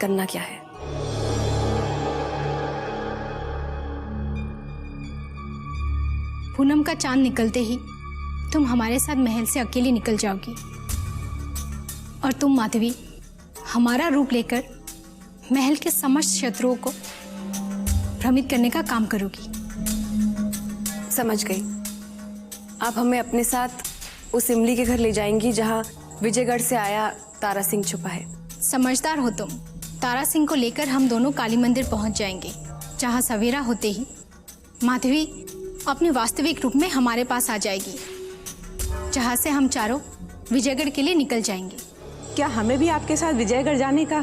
करना क्या है। पूनम का चांद निकलते ही तुम हमारे साथ महल से अकेली निकल जाओगी और तुम माधवी हमारा रूप लेकर महल के समस्त शत्रुओं को भ्रमित करने का काम करोगी। समझ गई। आप हमें अपने साथ उस इमली के घर ले जाएंगी जहां विजयगढ़ से आया तारा सिंह छुपा है। समझदार हो तुम। तारा सिंह को लेकर हम दोनों काली मंदिर पहुंच जाएंगे, जहां सवेरा होते ही माधवी अपने वास्तविक रूप में हमारे पास आ जाएगी, जहां से हम चारों विजयगढ़ के लिए निकल जाएंगे। क्या हमें भी आपके साथ विजयगढ़ जाने का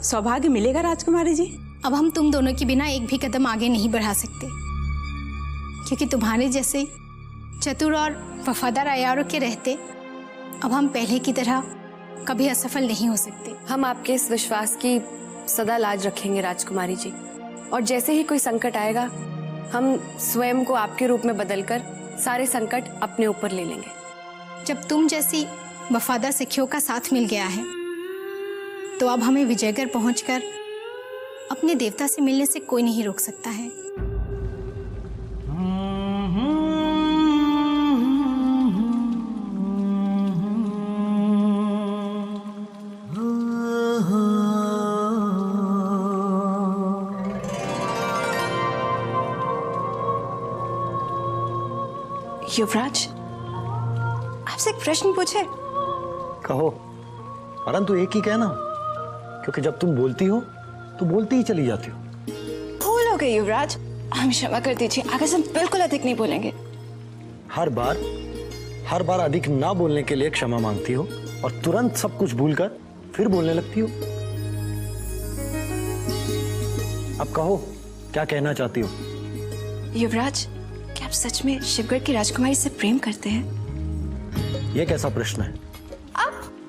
सौभाग्य मिलेगा राजकुमारी जी? अब हम तुम दोनों के बिना एक भी कदम आगे नहीं बढ़ा सकते, क्योंकि तुम्हारे जैसे चतुर और वफादार अय्यारों के रहते अब हम पहले की तरह कभी असफल नहीं हो सकते। हम आपके इस विश्वास की सदा लाज रखेंगे राजकुमारी जी, और जैसे ही कोई संकट आएगा हम स्वयं को आपके रूप में बदलकर सारे संकट अपने ऊपर ले लेंगे। जब तुम जैसी वफादार सखियों का साथ मिल गया है, तो अब हमें विजयगढ़ पहुंचकर अपने देवता से मिलने से कोई नहीं रोक सकता है। युवराज, आपसे एक प्रश्न पूछे? कहो, परंतु एक ही कहना, क्योंकि जब तुम बोलती हो तो बोलती ही चली जाती हो। भूल हो गई युवराज, हमें क्षमा कर दीजिए। आगे से हम बिल्कुल अधिक नहीं बोलेंगे। हर बार अधिक ना बोलने के लिए क्षमा मांगती हो और तुरंत सब कुछ भूलकर फिर बोलने लगती हो। अब कहो, क्या कहना चाहती हो? युवराज, क्या आप सच में शिवगढ़ की राजकुमारी से प्रेम करते हैं? यह कैसा प्रश्न है?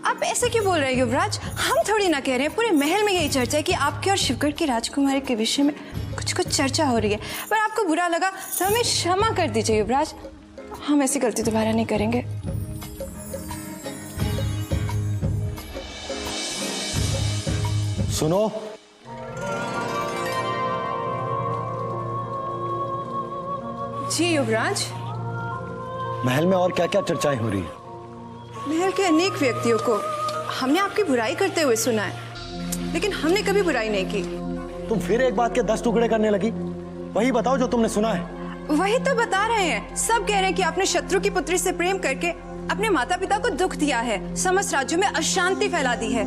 आप ऐसे क्यों बोल रहे हैं युवराज? हम थोड़ी ना कह रहे हैं, पूरे महल में यही चर्चा है कि आपके और शिवगढ़ की राजकुमारी के विषय में कुछ चर्चा हो रही है। पर आपको बुरा लगा तो हमें क्षमा कर दीजिए युवराज, हम ऐसी गलती दोबारा नहीं करेंगे। सुनो, जी युवराज। महल में और क्या क्या चर्चाएं हो रही है? महल के अनेक व्यक्तियों को हमने आपकी बुराई करते हुए सुना है, लेकिन हमने कभी बुराई नहीं की। तुम फिर एक बात के 10 टुकड़े करने लगी। वही बताओ जो तुमने सुना है। वही तो बता रहे हैं। सब कह रहे हैं कि आपने शत्रु की पुत्री से प्रेम करके अपने माता पिता को दुख दिया है, समस्त राज्यों में अशांति फैला दी है।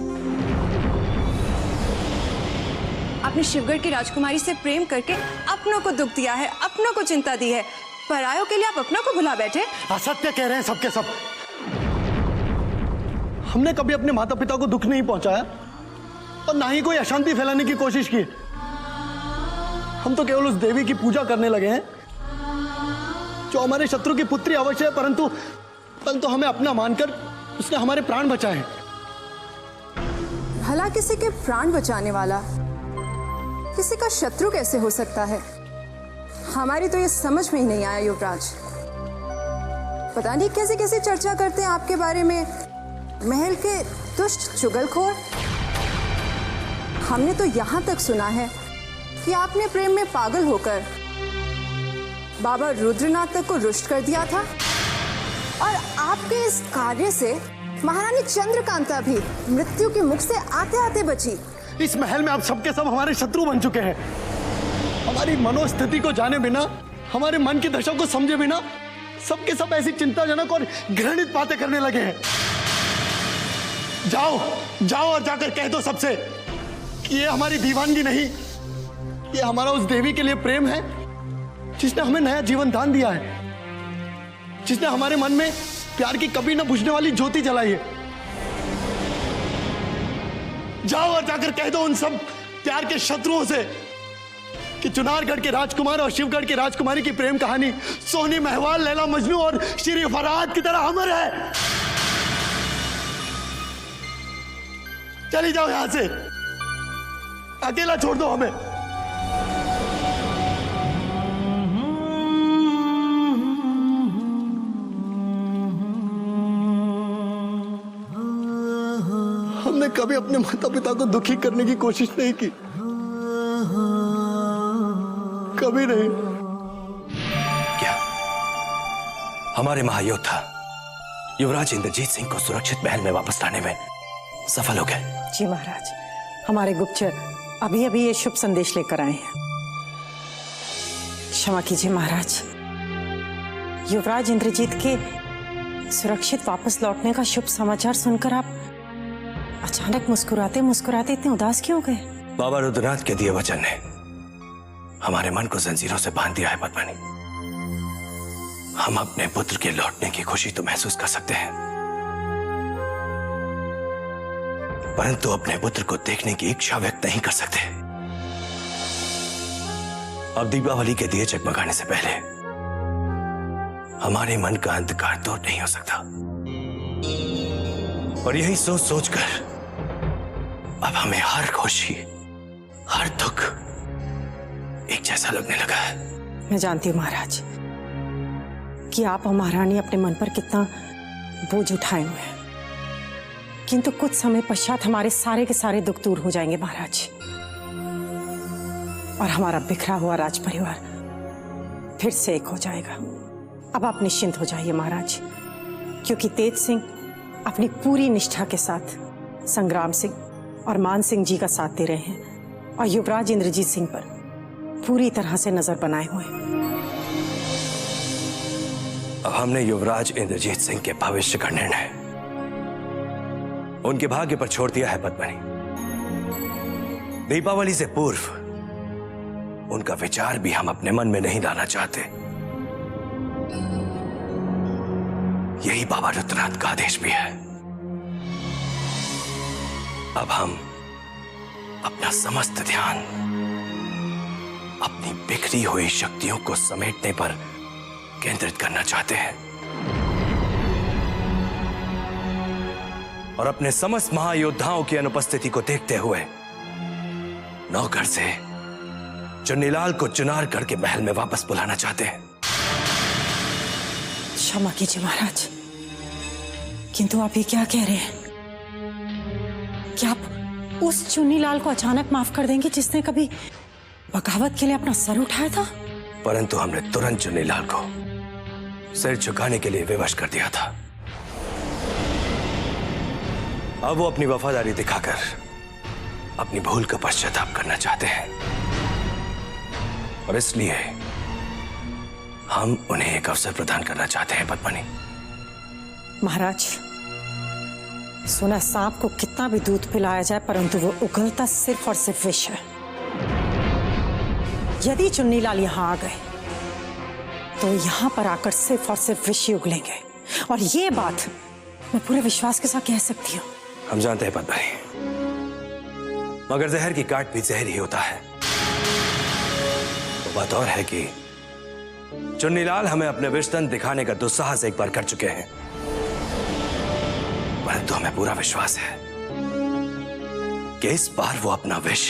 आपने शिवगढ़ की राजकुमारी से प्रेम करके अपनों को दुख दिया है, अपनों को चिंता दी है। परायों के लिए आप अपनों को भुला बैठे। असत्य कह रहे हैं सबके सब। हमने कभी अपने माता पिता को दुख नहीं पहुंचाया और ना ही कोई अशांति फैलाने की कोशिश की। हम तो केवल उस देवी की पूजा करने लगे हैं जो हमारे शत्रु की पुत्री अवश्य है, परंतु हमें अपना मानकर उसने हमारे प्राण बचाए। भला किसी के प्राण बचाने वाला किसी का शत्रु कैसे हो सकता है? हमारी तो ये समझ में ही नहीं आया युवराज। पता नहीं कैसे कैसे चर्चा करते हैं आपके बारे में, महल के दुष्ट चुगलखोर। हमने तो यहाँ तक सुना है कि आपने प्रेम में पागल होकर बाबा रुद्रनाथ तक को रुष्ट कर दिया था, और आपके इस कार्य से महारानी चंद्रकांता भी मृत्यु के मुख से आते आते बची। इस महल में आप सबके सब हमारे शत्रु बन चुके हैं। हमारी मनोस्थिति को जाने बिना, हमारे मन की दशा को समझे बिना सबके सब ऐसी चिंताजनक और घृणित बातें करने लगे हैं। जाओ जाओ और जाकर कह दो सबसे कि ये हमारी दीवानगी नहीं, ये हमारा उस देवी के लिए प्रेम है जिसने हमें नया जीवन दान दिया है, जिसने हमारे मन में प्यार की कभी न बुझने वाली ज्योति जलाई है। जाओ और जाकर कह दो उन सब प्यार के शत्रुओं से कि चुनारगढ़ के राजकुमार और शिवगढ़ की राजकुमारी की प्रेम कहानी सोनी महवाल, लैला मजनू और श्री फरहाद की तरह अमर है। चली जाओ यहां से, अकेला छोड़ दो हमें। हमने कभी अपने माता पिता को दुखी करने की कोशिश नहीं की, कभी नहीं। क्या हमारे महायोद्धा युवराज इंद्रजीत सिंह को सुरक्षित महल में वापस लाने में सफल हो गए? जी महाराज, हमारे गुप्तचर अभी अभी ये शुभ संदेश लेकर आए हैं। क्षमा कीजिए महाराज, युवराज इंद्रजीत के सुरक्षित वापस लौटने का शुभ समाचार सुनकर आप अचानक मुस्कुराते मुस्कुराते इतने उदास क्यों गए? बाबा रुद्रनाथ के दिए वचन ने हमारे मन को जंजीरों से बांध दिया है पद्मिनी। हम अपने पुत्र के लौटने की खुशी तो महसूस कर सकते हैं, परंतु अपने पुत्र को देखने की इच्छा व्यक्त नहीं कर सकते। अब दीपावली के दिए जगमगाने से पहले हमारे मन का अंधकार दूर नहीं हो सकता, और यही सोच सोचकर अब हमें हर खुशी, हर दुख एक जैसा लगने लगा है। मैं जानती हूँ महाराज कि आप और महारानी अपने मन पर कितना बोझ उठाए हुए हैं, किंतु कुछ समय पश्चात हमारे सारे के सारे दुख दूर हो जाएंगे महाराज, और हमारा बिखरा हुआ राज परिवार फिर से एक हो जाएगा। अब आप निश्चिंत हो जाइए महाराज, क्योंकि तेज सिंह अपनी पूरी निष्ठा के साथ संग्राम सिंह और मान सिंह जी का साथ दे रहे हैं, और युवराज इंद्रजीत सिंह पर पूरी तरह से नजर बनाए हुए हैं। अब हमने युवराज इंद्रजीत सिंह के भविष्य का निर्णय उनके भाग्य पर छोड़ दिया है पद्मिनी। दीपावली से पूर्व उनका विचार भी हम अपने मन में नहीं लाना चाहते। यही बाबा रुद्रनाथ का आदेश भी है। अब हम अपना समस्त ध्यान अपनी बिखरी हुई शक्तियों को समेटने पर केंद्रित करना चाहते हैं, और अपने समस्त महायोद्धाओं की अनुपस्थिति को देखते हुए नौकर से चुन्नीलाल को चुनारगढ़ के महल में वापस बुलाना चाहते हैं। क्षमा कीजिए महाराज, किंतु आप ये क्या कह रहे हैं? क्या आप उस चुन्नीलाल को अचानक माफ कर देंगे जिसने कभी बगावत के लिए अपना सर उठाया था? परंतु हमने तुरंत चुन्नीलाल को सिर झुकाने के लिए विवश कर दिया था। अब वो अपनी वफादारी दिखाकर अपनी भूल का पश्चाताप करना चाहते हैं, और इसलिए हम उन्हें एक अवसर प्रदान करना चाहते हैं पद्मिनी। महाराज, सुना सांप को कितना भी दूध पिलाया जाए परंतु वो उगलता सिर्फ और सिर्फ विष है। यदि चुन्नीलाल यहां आ गए तो यहां पर आकर सिर्फ और सिर्फ विष ही उगलेंगे, और ये बात मैं पूरे विश्वास के साथ कह सकती हूँ। हम जानते हैं पद्मिनी, मगर जहर की काट भी जहर ही होता है। तो बात और है कि चुन्नीलाल हमें अपने विषदंत दिखाने का दुस्साहस एक बार कर चुके हैं, परंतु हमें पूरा विश्वास है कि इस बार वो अपना विष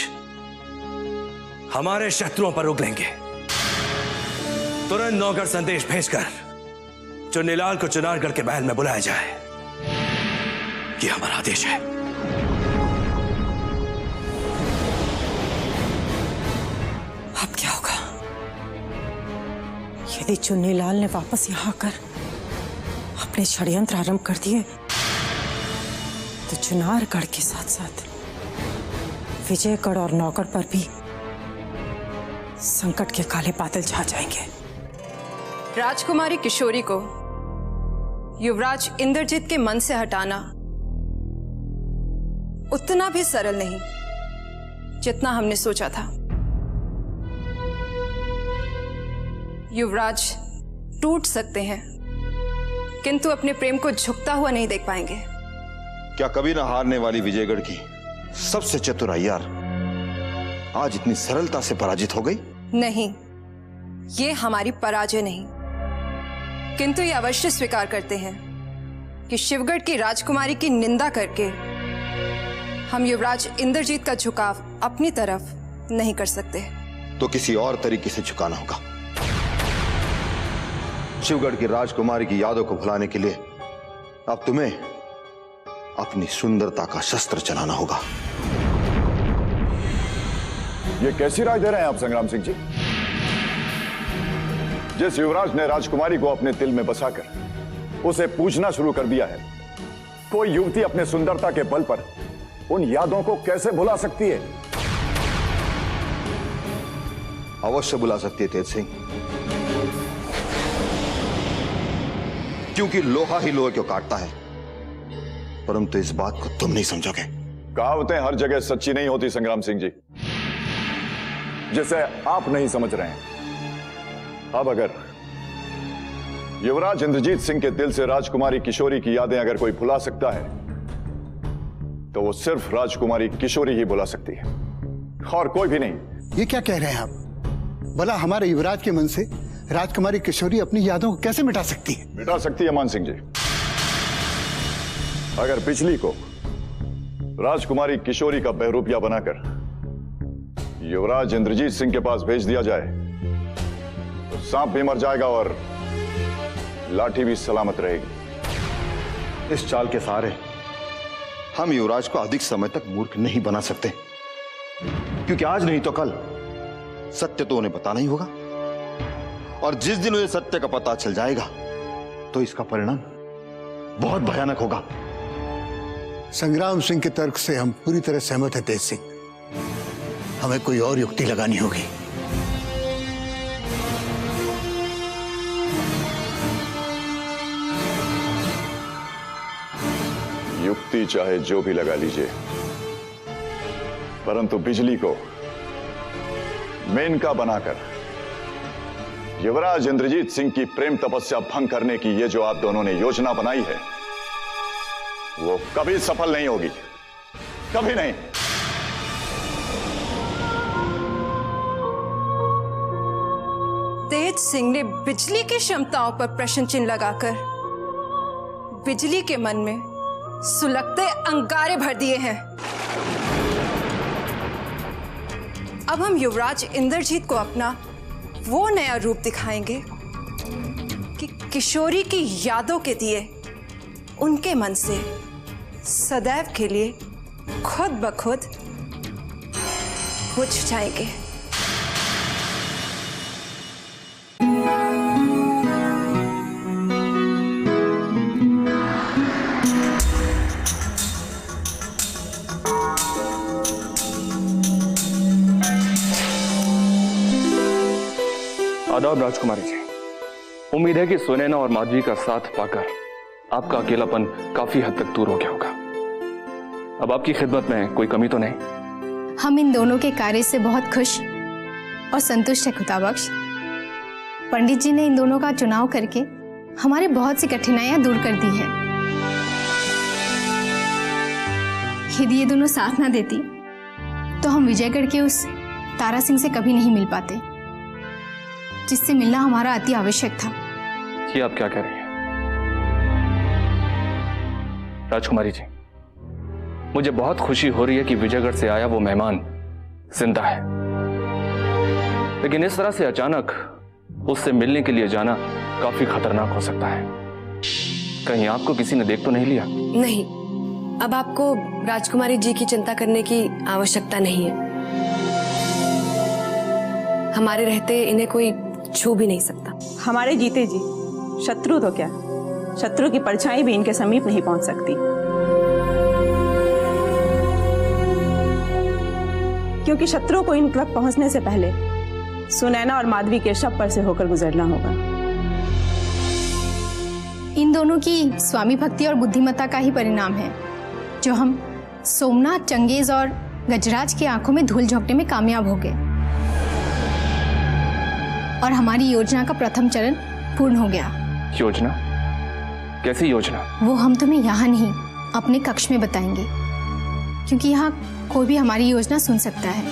हमारे शत्रुओं पर उगलेंगे। तुरंत नौकर संदेश भेजकर चुन्नीलाल को चुनारगढ़ के महल में बुलाया जाए, ये हमारा आदेश है। अब क्या होगा यदि चुन्नीलाल ने वापस यहाँ आकर अपने षड्यंत्र आरंभ कर दिए तो चुनारगढ़ के साथ साथ विजयगढ़ और नौगढ़ पर भी संकट के काले बादल छा जाएंगे। राजकुमारी किशोरी को युवराज इंद्रजीत के मन से हटाना उतना भी सरल नहीं जितना हमने सोचा था। युवराज टूट सकते हैं किंतु अपने प्रेम को झुकता हुआ नहीं देख पाएंगे। क्या कभी ना हारने वाली विजयगढ़ की सबसे चतुर अय्यार आज इतनी सरलता से पराजित हो गई? नहीं, ये हमारी पराजय नहीं, किंतु ये अवश्य स्वीकार करते हैं कि शिवगढ़ की राजकुमारी की निंदा करके हम युवराज इंद्रजीत का झुकाव अपनी तरफ नहीं कर सकते। तो किसी और तरीके से झुकाना होगा। शिवगढ़ की राजकुमारी की यादों को भुलाने के लिए अब तुम्हें अपनी सुंदरता का शस्त्र चलाना होगा। ये कैसी राय दे रहे हैं आप संग्राम सिंह जी? जिस युवराज ने राजकुमारी को अपने दिल में बसाकर उसे पूछना शुरू कर दिया है, कोई युवती अपने सुंदरता के बल पर उन यादों को कैसे भुला सकती है? अवश्य बुला सकती है तेज सिंह, क्योंकि लोहा ही लोहे को काटता है। परंतु इस बात को तुम नहीं समझोगे। कहावतें हर जगह सच्ची नहीं होती संग्राम सिंह जी, जिसे आप नहीं समझ रहे हैं। अब अगर युवराज इंद्रजीत सिंह के दिल से राजकुमारी किशोरी की यादें अगर कोई भुला सकता है तो वो सिर्फ राजकुमारी किशोरी ही भुला सकती है और कोई भी नहीं। ये क्या कह रहे हैं आप? भला हमारे युवराज के मन से राजकुमारी किशोरी अपनी यादों को कैसे मिटा सकती है? मिटा सकती है मान सिंह जी। अगर बिजली को राजकुमारी किशोरी का बहरूपिया बनाकर युवराज इंद्रजीत सिंह के पास भेज दिया जाए तो सांप भी मर जाएगा और लाठी भी सलामत रहेगी। इस चाल के सहारे हम युवराज को अधिक समय तक मूर्ख नहीं बना सकते, क्योंकि आज नहीं तो कल सत्य तो उन्हें पता नहीं होगा, और जिस दिन उन्हें सत्य का पता चल जाएगा तो इसका परिणाम बहुत भयानक होगा। संग्राम सिंह के तर्क से हम पूरी तरह सहमत हैं तेज सिंह। हमें कोई और युक्ति लगानी होगी। युक्ति चाहे जो भी लगा लीजिए, परंतु बिजली को मेनका बनाकर युवराज इंद्रजीत सिंह की प्रेम तपस्या भंग करने की ये जो आप दोनों ने योजना बनाई है वो कभी सफल नहीं होगी, कभी नहीं। तेज सिंह ने बिजली की क्षमताओं पर प्रश्न चिन्ह लगाकर बिजली के मन में सुलगते अंगारे भर दिए हैं। अब हम युवराज इंद्रजीत को अपना वो नया रूप दिखाएंगे कि किशोरी की यादों के दिए उनके मन से सदैव के लिए खुद ब खुद बुझ जाएंगे। आदाब राजकुमारी जी। उम्मीद है कि सुनैना और माधवी का साथ पाकर आपका अकेलापन काफी हद तक दूर हो गया होगा। अब आपकी खिदमत में कोई कमी तो नहीं? हम इन दोनों के कार्य से बहुत खुश और संतुष्ट है खुदाबख्श। पंडित जी ने इन दोनों का चुनाव करके हमारे बहुत सी कठिनाइयां दूर कर दी है। यदि ये दोनों साथ ना देती तो हम विजयगढ़ के उस तारा सिंह से कभी नहीं मिल पाते, जिससे मिलना हमारा अति आवश्यक था। ये आप क्या कह रही हैं राजकुमारी जी? मुझे बहुत खुशी हो रही है कि विजयगढ़ से आया वो मेहमान जिंदा है, लेकिन इस तरह से अचानक उससे मिलने के लिए जाना काफी खतरनाक हो सकता है। कहीं आपको किसी ने देख तो नहीं लिया? नहीं, अब आपको राजकुमारी जी की चिंता करने की आवश्यकता नहीं है। हमारे रहते इन्हें कोई छू भी नहीं सकता। हमारे जीते जी शत्रु तो क्या, शत्रु की परछाई भी इनके समीप नहीं पहुंच सकती, क्योंकि शत्रु को इन तक पहुंचने से पहले सुनैना और माधवी के शव पर से होकर गुजरना होगा। इन दोनों की स्वामी भक्ति और बुद्धिमत्ता का ही परिणाम है जो हम सोमनाथ, चंगेज और गजराज की आंखों में धूल झोंकने में कामयाब हो गए और हमारी योजना का प्रथम चरण पूर्ण हो गया। योजना? कैसी योजना? वो हम तुम्हें यहाँ नहीं, अपने कक्ष में बताएंगे, क्योंकि यहाँ कोई भी हमारी योजना सुन सकता है।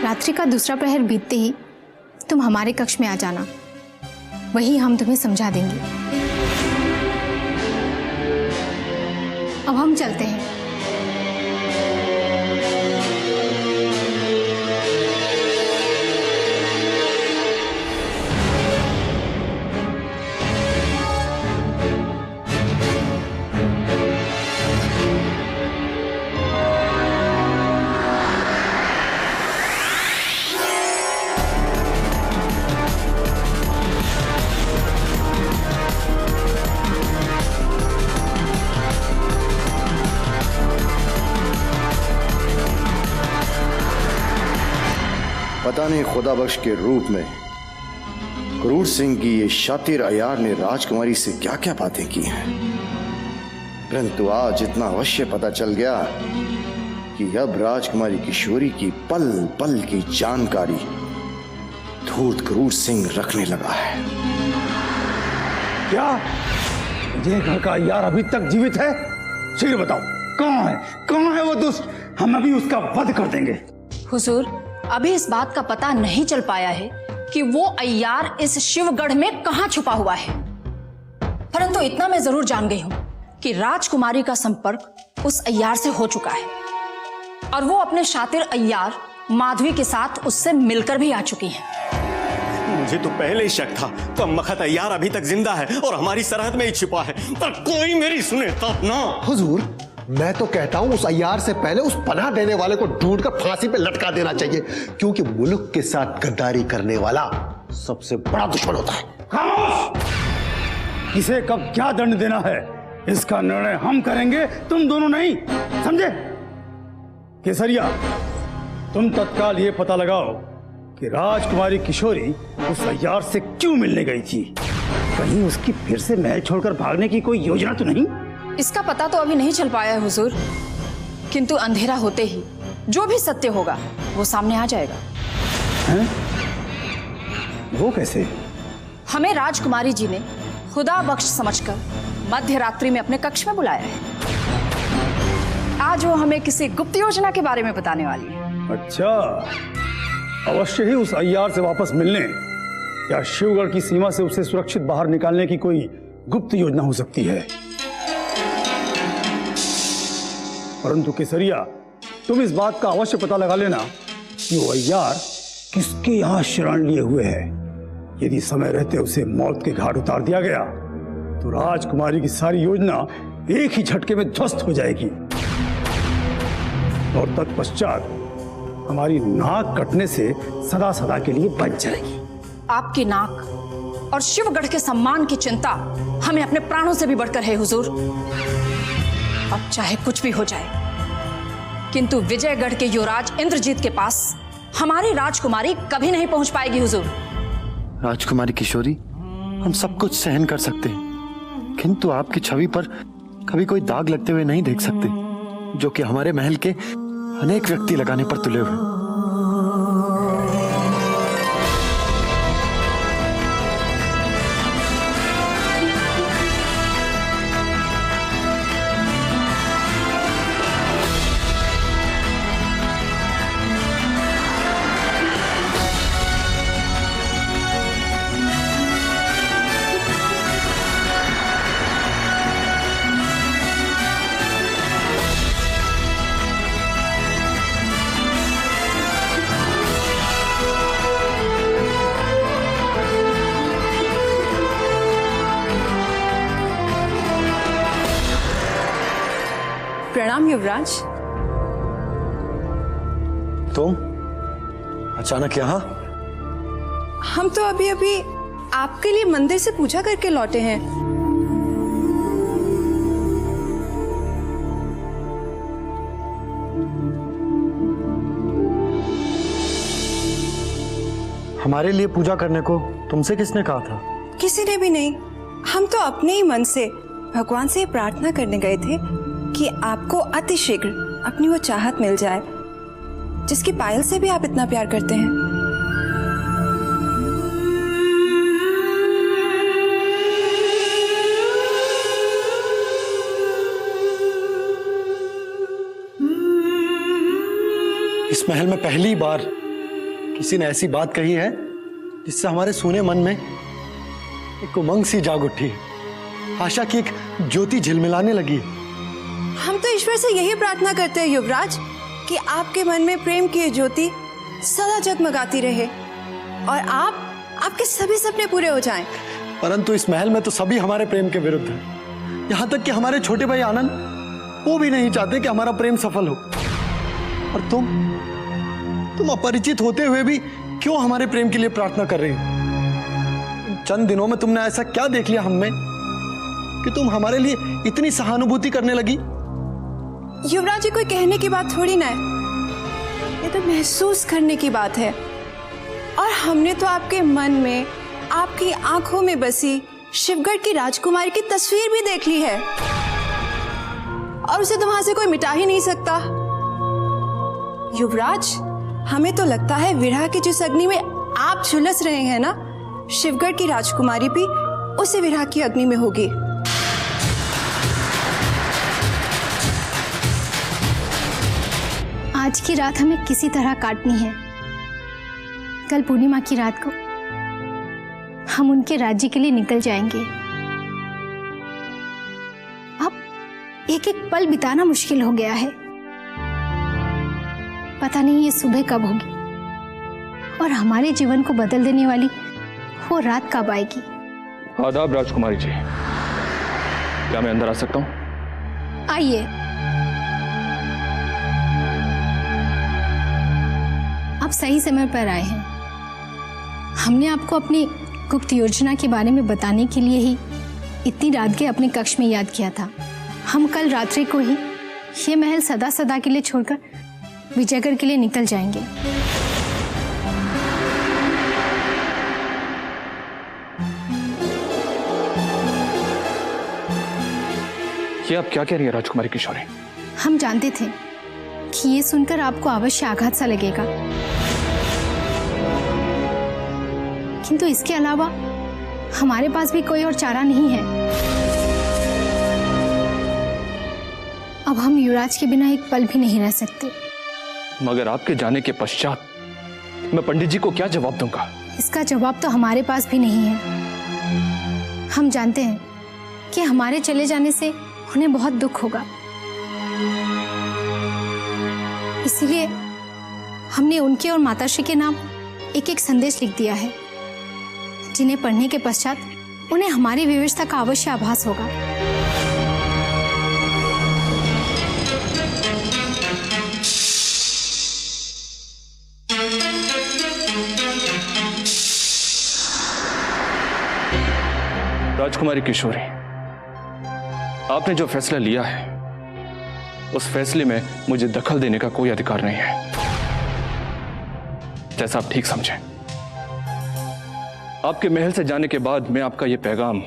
रात्रि का दूसरा प्रहर बीतते ही तुम हमारे कक्ष में आ जाना, वही हम तुम्हें समझा देंगे। अब हम चलते हैं। पता नहीं खुदा बख्श के रूप में क्रूर सिंह की ये शातिर अयार ने राजकुमारी से क्या क्या बातें की हैं, परंतु आज इतना अवश्य पता चल गया कि अब राजकुमारी किशोरी की पल पल की जानकारी धूर्त क्रूर सिंह रखने लगा है। क्या ये घर का अय्यार अभी तक जीवित है? शीघ्र बताओ, कहाँ है वो दुष्ट? हम अभी उसका वध कर देंगे। हुजूर, अभी इस बात का पता नहीं चल पाया है कि वो अय्यार इस शिवगढ़ में कहां छुपा हुआ है, परंतु इतना मैं जरूर जान गई हूं कि राजकुमारी का संपर्क उस अय्यार से हो चुका है और वो अपने शातिर अय्यार माधवी के साथ उससे मिलकर भी आ चुकी है। मुझे तो पहले ही शक था, तो मखत अय्यार अभी तक जिंदा है और हमारी सरहद में ही छिपा है, पर कोई मेरी सुने तब ना। हुजूर, मैं तो कहता हूं उस अय्यार से पहले उस पनाह देने वाले को ढूंढकर फांसी पे लटका देना चाहिए, क्योंकि मुल्क के साथ गद्दारी करने वाला सबसे बड़ा दुश्मन होता है। खामोश! इसे कब क्या दंड देना है इसका निर्णय हम करेंगे, तुम दोनों नहीं, समझे? केसरिया, तुम तत्काल ये पता लगाओ कि राजकुमारी किशोरी उस अय्यार से क्यों मिलने गई थी। कहीं उसकी फिर से महल छोड़कर भागने की कोई योजना तो नहीं? इसका पता तो अभी नहीं चल पाया है हुजूर, किंतु अंधेरा होते ही जो भी सत्य होगा वो सामने आ जाएगा। हैं? वो कैसे? हमें राजकुमारी जी ने खुदा बख्श समझकर मध्य रात्रि में अपने कक्ष में बुलाया है। आज वो हमें किसी गुप्त योजना के बारे में बताने वाली है। अच्छा, अवश्य ही उस अय्यार से वापस मिलने या शिवगढ़ की सीमा से उसे सुरक्षित बाहर निकालने की कोई गुप्त योजना हो सकती है। परंतु केसरिया, तुम इस बात का अवश्य पता लगा लेना कि वो अय्यार किसके यहाँ शरण लिए हुए है। यदि समय रहते उसे मौत के घाट उतार दिया गया तो राजकुमारी की सारी योजना एक ही झटके में ध्वस्त हो जाएगी और तत्पश्चात हमारी नाक कटने से सदा सदा के लिए बच जाएगी। आपकी नाक और शिवगढ़ के सम्मान की चिंता हमें अपने प्राणों से भी बढ़कर है हुजूर। अब चाहे कुछ भी हो जाए, किंतु विजयगढ़ के युवराज इंद्रजीत के पास हमारी राजकुमारी कभी नहीं पहुंच पाएगी हुजूर। राजकुमारी किशोरी, हम सब कुछ सहन कर सकते हैं, किंतु आपकी छवि पर कभी कोई दाग लगते हुए नहीं देख सकते, जो कि हमारे महल के अनेक व्यक्ति लगाने पर तुले हुए। युवराज? तुम अचानक यहाँ? हम तो अभी अभी आपके लिए मंदिर से पूजा करके लौटे हैं। हमारे लिए पूजा करने को तुमसे किसने कहा था? किसी ने भी नहीं। हम तो अपने ही मन से भगवान से प्रार्थना करने गए थे कि आपको अतिशीघ्र अपनी वो चाहत मिल जाए जिसकी पायल से भी आप इतना प्यार करते हैं। इस महल में पहली बार किसी ने ऐसी बात कही है जिससे हमारे सूने मन में एक उमंग सी जाग उठी, आशा की एक ज्योति झिलमिलाने लगी। हम तो ईश्वर से यही प्रार्थना करते हैं युवराज कि आपके मन में प्रेम की ज्योति सदा जगमगाती रहे और आपके सभी सपने पूरे हो जाएं। परंतु इस महल में तो सभी हमारे प्रेम के विरुद्ध हैं। यहाँ तक कि हमारे छोटे भाई आनंद वो भी नहीं चाहते कि हमारा प्रेम सफल हो। और तुम अपरिचित होते हुए भी क्यों हमारे प्रेम के लिए प्रार्थना कर रही हो? चंद दिनों में तुमने ऐसा क्या देख लिया हम में कि तुम हमारे लिए इतनी सहानुभूति करने लगी? युवराज जी, कोई कहने की बात थोड़ी ना है, ये तो महसूस करने की बात है। और हमने तो आपके मन में, आपकी आंखों में बसी शिवगढ़ की राजकुमारी की तस्वीर भी देख ली है और उसे तो वहां से कोई मिटा ही नहीं सकता। युवराज, हमें तो लगता है विरह की जिस अग्नि में आप झुलस रहे हैं ना, शिवगढ़ की राजकुमारी भी उसी विरह की अग्नि में होगी। आज की रात हमें किसी तरह काटनी है। कल पूर्णिमा की रात को हम उनके राज्य के लिए निकल जाएंगे। अब एक एक पल बिताना मुश्किल हो गया है। पता नहीं ये सुबह कब होगी और हमारे जीवन को बदल देने वाली वो रात कब आएगी। आदाब राजकुमारी जी, क्या मैं अंदर आ सकता हूँ? आइए। आप सही समय पर आए हैं। हमने आपको अपनी गुप्त योजना के बारे में बताने के लिए ही इतनी रात के अपने कक्ष में याद किया था। हम कल रात्रि को ही ये महल सदा सदा के लिए छोड़कर विजयगढ़ के लिए निकल जाएंगे। ये आप क्या कह रही हैं राजकुमारी किशोरी? हम जानते थे कि ये सुनकर आपको अवश्य आघात सा लगेगा, किंतु इसके अलावा हमारे पास भी कोई और चारा नहीं है। अब हम युवराज के बिना एक पल भी नहीं रह सकते। मगर आपके जाने के पश्चात मैं पंडित जी को क्या जवाब दूंगा? इसका जवाब तो हमारे पास भी नहीं है। हम जानते हैं कि हमारे चले जाने से उन्हें बहुत दुख होगा, इसीलिए हमने उनके और माताश्री के नाम एक एक संदेश लिख दिया है, जिन्हें पढ़ने के पश्चात उन्हें हमारी व्यवस्था का अवश्य आभास होगा। राजकुमारी किशोरी, आपने जो फैसला लिया है उस फैसले में मुझे दखल देने का कोई अधिकार नहीं है। जैसा आप ठीक समझें। आपके महल से जाने के बाद मैं आपका यह पैगाम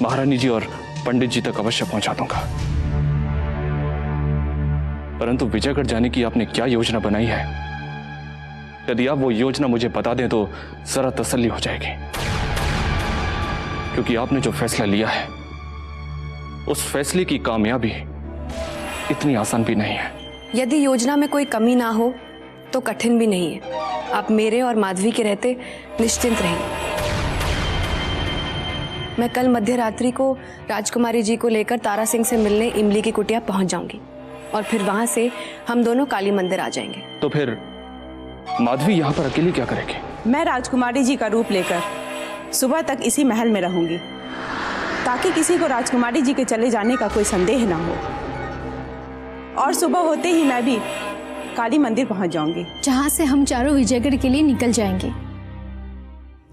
महारानी जी और पंडित जी तक अवश्य पहुंचा दूंगा। परंतु विजयगढ़ जाने की आपने क्या योजना बनाई है, यदि आप वो योजना मुझे बता दें तो जरा तसल्ली हो जाएगी। क्योंकि आपने जो फैसला लिया है उस फैसले की कामयाबी इतनी आसान भी नहीं है। यदि योजना में कोई कमी ना हो तो कठिन भी नहीं है। आप मेरे और माधवी के रहते निश्चिंत रहिए। मैं कल मध्य रात्रि को राजकुमारी जी को लेकर तारा सिंह से मिलने इमली की कुटिया पहुंच जाऊंगी और फिर वहां से हम दोनों काली मंदिर आ जाएंगे। तो फिर माधवी यहाँ पर अकेली क्या करेगी? मैं राजकुमारी जी का रूप लेकर सुबह तक इसी महल में रहूंगी, ताकि किसी को राजकुमारी जी के चले जाने का कोई संदेह ना हो। और सुबह होते ही मैं भी काली मंदिर पहुंच जाऊंगी, जहां से हम चारों विजयगढ़ के लिए निकल जाएंगे।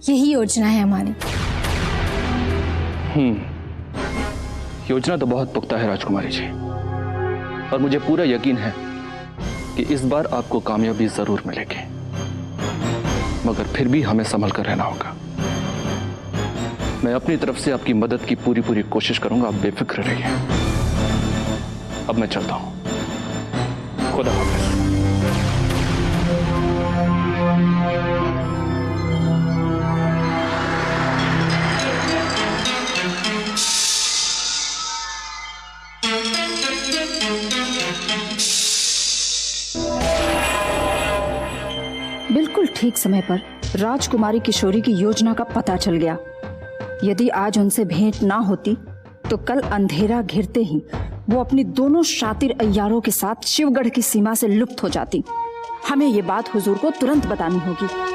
यही योजना है हमारी। योजना तो बहुत पुख्ता है राजकुमारी जी, और मुझे पूरा यकीन है कि इस बार आपको कामयाबी जरूर मिलेगी, मगर फिर भी हमें संभल कर रहना होगा। मैं अपनी तरफ से आपकी मदद की पूरी कोशिश करूंगा, आप बेफिक्र रहिए। अब मैं चलता हूं, खुदा हाफिज। बिल्कुल ठीक समय पर राजकुमारी किशोरी की योजना का पता चल गया। यदि आज उनसे भेंट ना होती तो कल अंधेरा घिरते ही वो अपनी दोनों शातिर अय्यारों के साथ शिवगढ़ की सीमा से लुप्त हो जाती। हमें ये बात हुजूर को तुरंत बतानी होगी।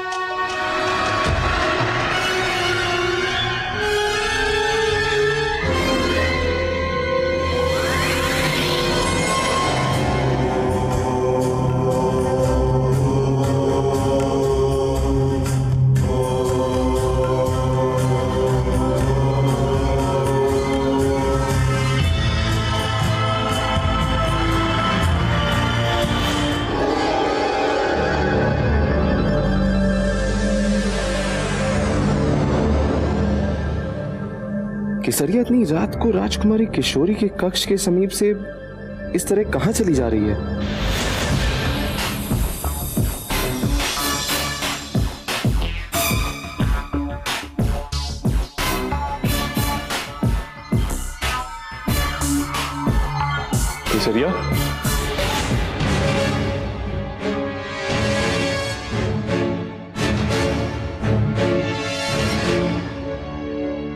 केसरिया इतनी रात को राजकुमारी किशोरी के कक्ष के समीप से इस तरह कहां चली जा रही है? केसरिया,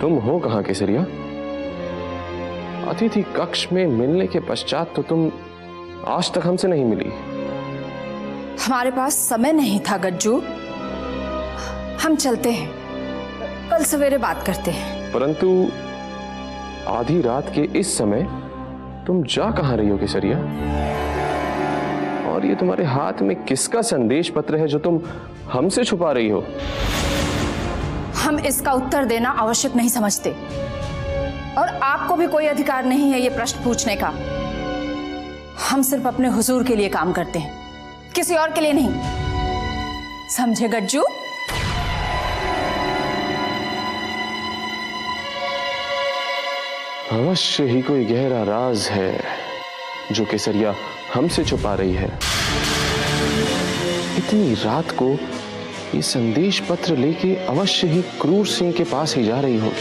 तुम हो कहां केसरिया? अतिथि कक्ष में मिलने के पश्चात तो तुम आज तक हमसे नहीं मिली। हमारे पास समय नहीं था गज्जू, हम चलते हैं, कल सवेरे बात करते हैं। परंतु आधी रात के इस समय तुम जा कहां रही हो केसरिया? और ये तुम्हारे हाथ में किसका संदेश पत्र है जो तुम हमसे छुपा रही हो? हम इसका उत्तर देना आवश्यक नहीं समझते, और आपको भी कोई अधिकार नहीं है ये प्रश्न पूछने का। हम सिर्फ अपने हुजूर के लिए काम करते हैं, किसी और के लिए नहीं। समझे गज्जू? अवश्य ही कोई गहरा राज है जो केसरिया हमसे छुपा रही है। इतनी रात को ये संदेश पत्र लेके अवश्य ही क्रूर सिंह के पास ही जा रही हो।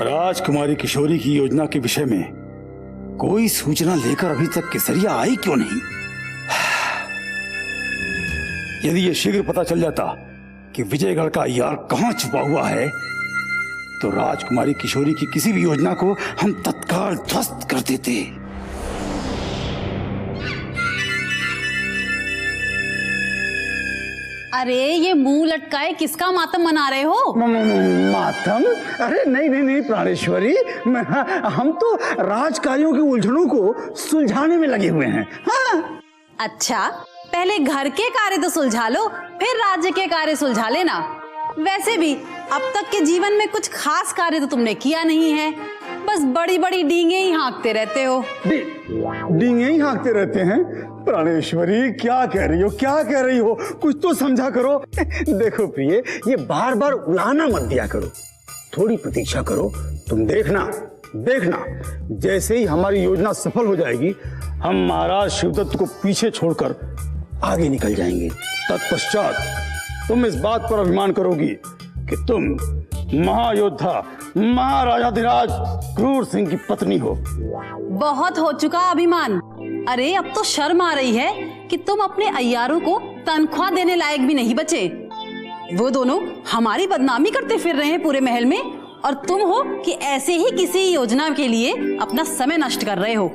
राजकुमारी किशोरी की योजना के विषय में कोई सूचना लेकर अभी तक केसरिया आई क्यों नहीं? यदि यह शीघ्र पता चल जाता कि विजयगढ़ का अय्यार कहां छुपा हुआ है, तो राजकुमारी किशोरी की किसी भी योजना को हम तत्काल ध्वस्त कर देते। अरे ये मुंह लटकाए किसका मातम मना रहे हो? मातम? अरे नहीं प्राणेश्वरी, हम तो राजकार्यों की उलझनों को सुलझाने में लगे हुए हैं। हाँ? अच्छा, पहले घर के कार्य तो सुलझा लो, फिर राज्य के कार्य सुलझा लेना। वैसे भी अब तक के जीवन में कुछ खास कार्य तो तुमने किया नहीं है, बस बड़ी बड़ी डींगे ही हाँकते रहते हो। डींगे ही हाँकते रहते हैं? प्राणेश्वरी, क्या कह रही हो? कुछ तो समझा करो। देखो प्रिय, ये बार बार उलाहना मत दिया करो, थोड़ी प्रतीक्षा करो। तुम देखना जैसे ही हमारी योजना सफल हो जाएगी, हम महाराज शिवदत्त को पीछे छोड़कर आगे निकल जाएंगे। तत्पश्चात तुम इस बात पर अभिमान करोगी कि तुम महायोद्धा महाराजाधिराज क्रूर सिंह की पत्नी हो। बहुत हो चुका अभिमान। अरे अब तो शर्म आ रही है कि तुम अपने अय्यारों को तनख्वाह देने लायक भी नहीं बचे। वो दोनों हमारी बदनामी करते फिर रहे हैं पूरे महल में, और तुम हो कि ऐसे ही किसी योजना के लिए अपना समय नष्ट कर रहे हो।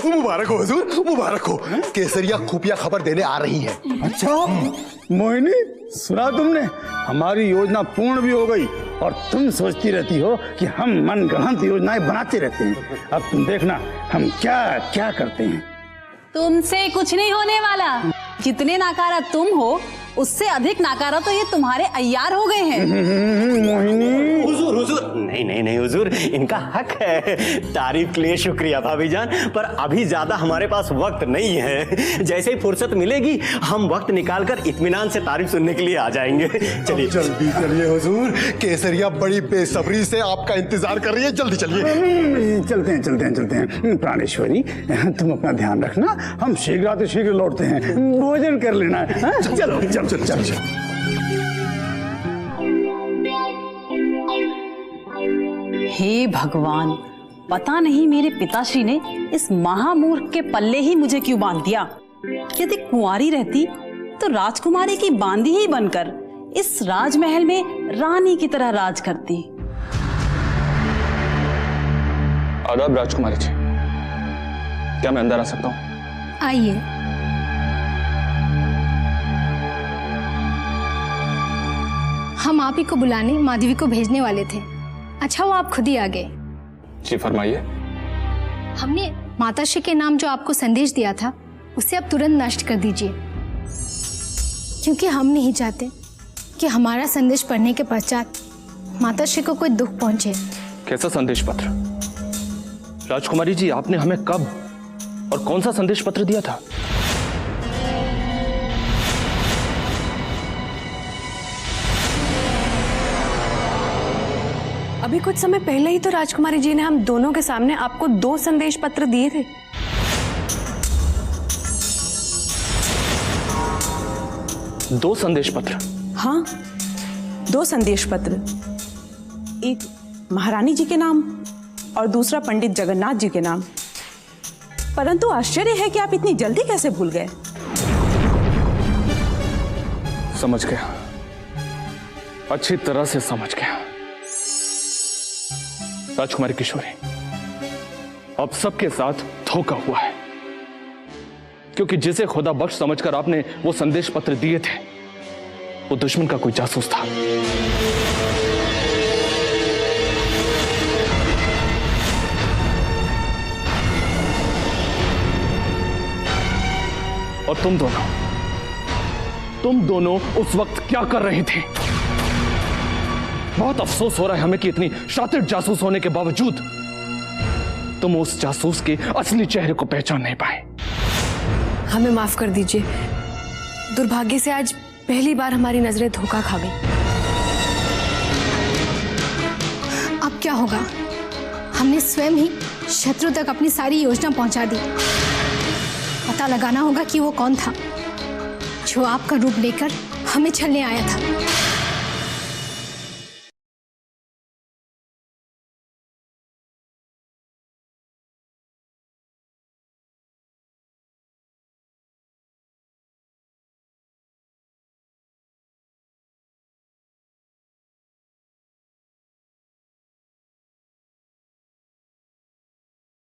मुबारक हो हुजूर, मुबारक हो। केसरिया खुफिया खबर देने आ रही है। अच्छा मोहिनी, सुना तुमने? हमारी योजना पूर्ण भी हो गई और तुम सोचती रहती हो कि हम मनगढ़ंत योजनाएं बनाते रहते हैं। अब तुम देखना हम क्या क्या करते हैं। तुमसे कुछ नहीं होने वाला। जितने नाकारा तुम हो उससे अधिक नाकारा तो ये तुम्हारे अय्यार हो गए हैं। मोहिनी, हुजूर हुजूर, नहीं हुजूर, इनका हक है। तारीफ के लिए शुक्रिया भाभी जान, पर अभी ज्यादा हमारे पास वक्त नहीं है। जैसे ही फुर्सत मिलेगी हम वक्त निकालकर इत्मीनान से तारीफ सुनने के लिए आ जाएंगे। चलिए जल्दी चलिए हुजूर, केसरिया बड़ी बेसब्री से आपका इंतजार कर रही है, जल्दी चलिए। चलते हैं। प्राणेश्वरी, तुम अपना ध्यान रखना, हम शीघ्र लौटते हैं। भोजन कर लेना है। चलो चल। हे भगवान, पता नहीं मेरे पिताश्री ने इस महामूर्ख के पल्ले ही मुझे क्यों बांध दिया। यदि कुंवारी रहती तो राजकुमारी की बांदी ही बनकर इस राजमहल में रानी की तरह राज करती। आदाब राजकुमारी जी, क्या मैं अंदर आ सकता हूँ? आइए। हम आप ही को बुलाने माधवी को भेजने वाले थे। अच्छा वो आप खुद ही आ गए। जी फरमाइए। हमने माताश्री के नाम जो आपको संदेश दिया था उसे आप तुरंत नष्ट कर दीजिए, क्योंकि हम नहीं चाहते कि हमारा संदेश पढ़ने के पश्चात माताश्री को कोई दुख पहुंचे। कैसा संदेश पत्र? राजकुमारी जी, आपने हमें कब और कौन सा संदेश पत्र दिया था? अभी कुछ समय पहले ही तो राजकुमारी जी ने हम दोनों के सामने आपको 2 संदेश पत्र दिए थे। दो संदेश पत्र? हाँ, 2 संदेश पत्र, एक महारानी जी के नाम और दूसरा पंडित जगन्नाथ जी के नाम। परंतु आश्चर्य है कि आप इतनी जल्दी कैसे भूल गए। समझ गया, अच्छी तरह से समझ गया। राजकुमारी किशोरी, अब सबके साथ धोखा हुआ है, क्योंकि जिसे खुदा बख्श समझकर आपने वो संदेश पत्र दिए थे वो दुश्मन का कोई जासूस था। और तुम दोनों उस वक्त क्या कर रहे थे? बहुत अफसोस हो रहा है हमें कि इतनी शातिर जासूस होने के बावजूद तुम उस जासूस के असली चेहरे को पहचान नहीं पाए। हमें माफ कर दीजिए, दुर्भाग्य से आज पहली बार हमारी नजरें धोखा खा गई। अब क्या होगा? हमने स्वयं ही शत्रु तक अपनी सारी योजना पहुंचा दी। पता लगाना होगा कि वो कौन था जो आपका रूप लेकर हमें छलने आया था।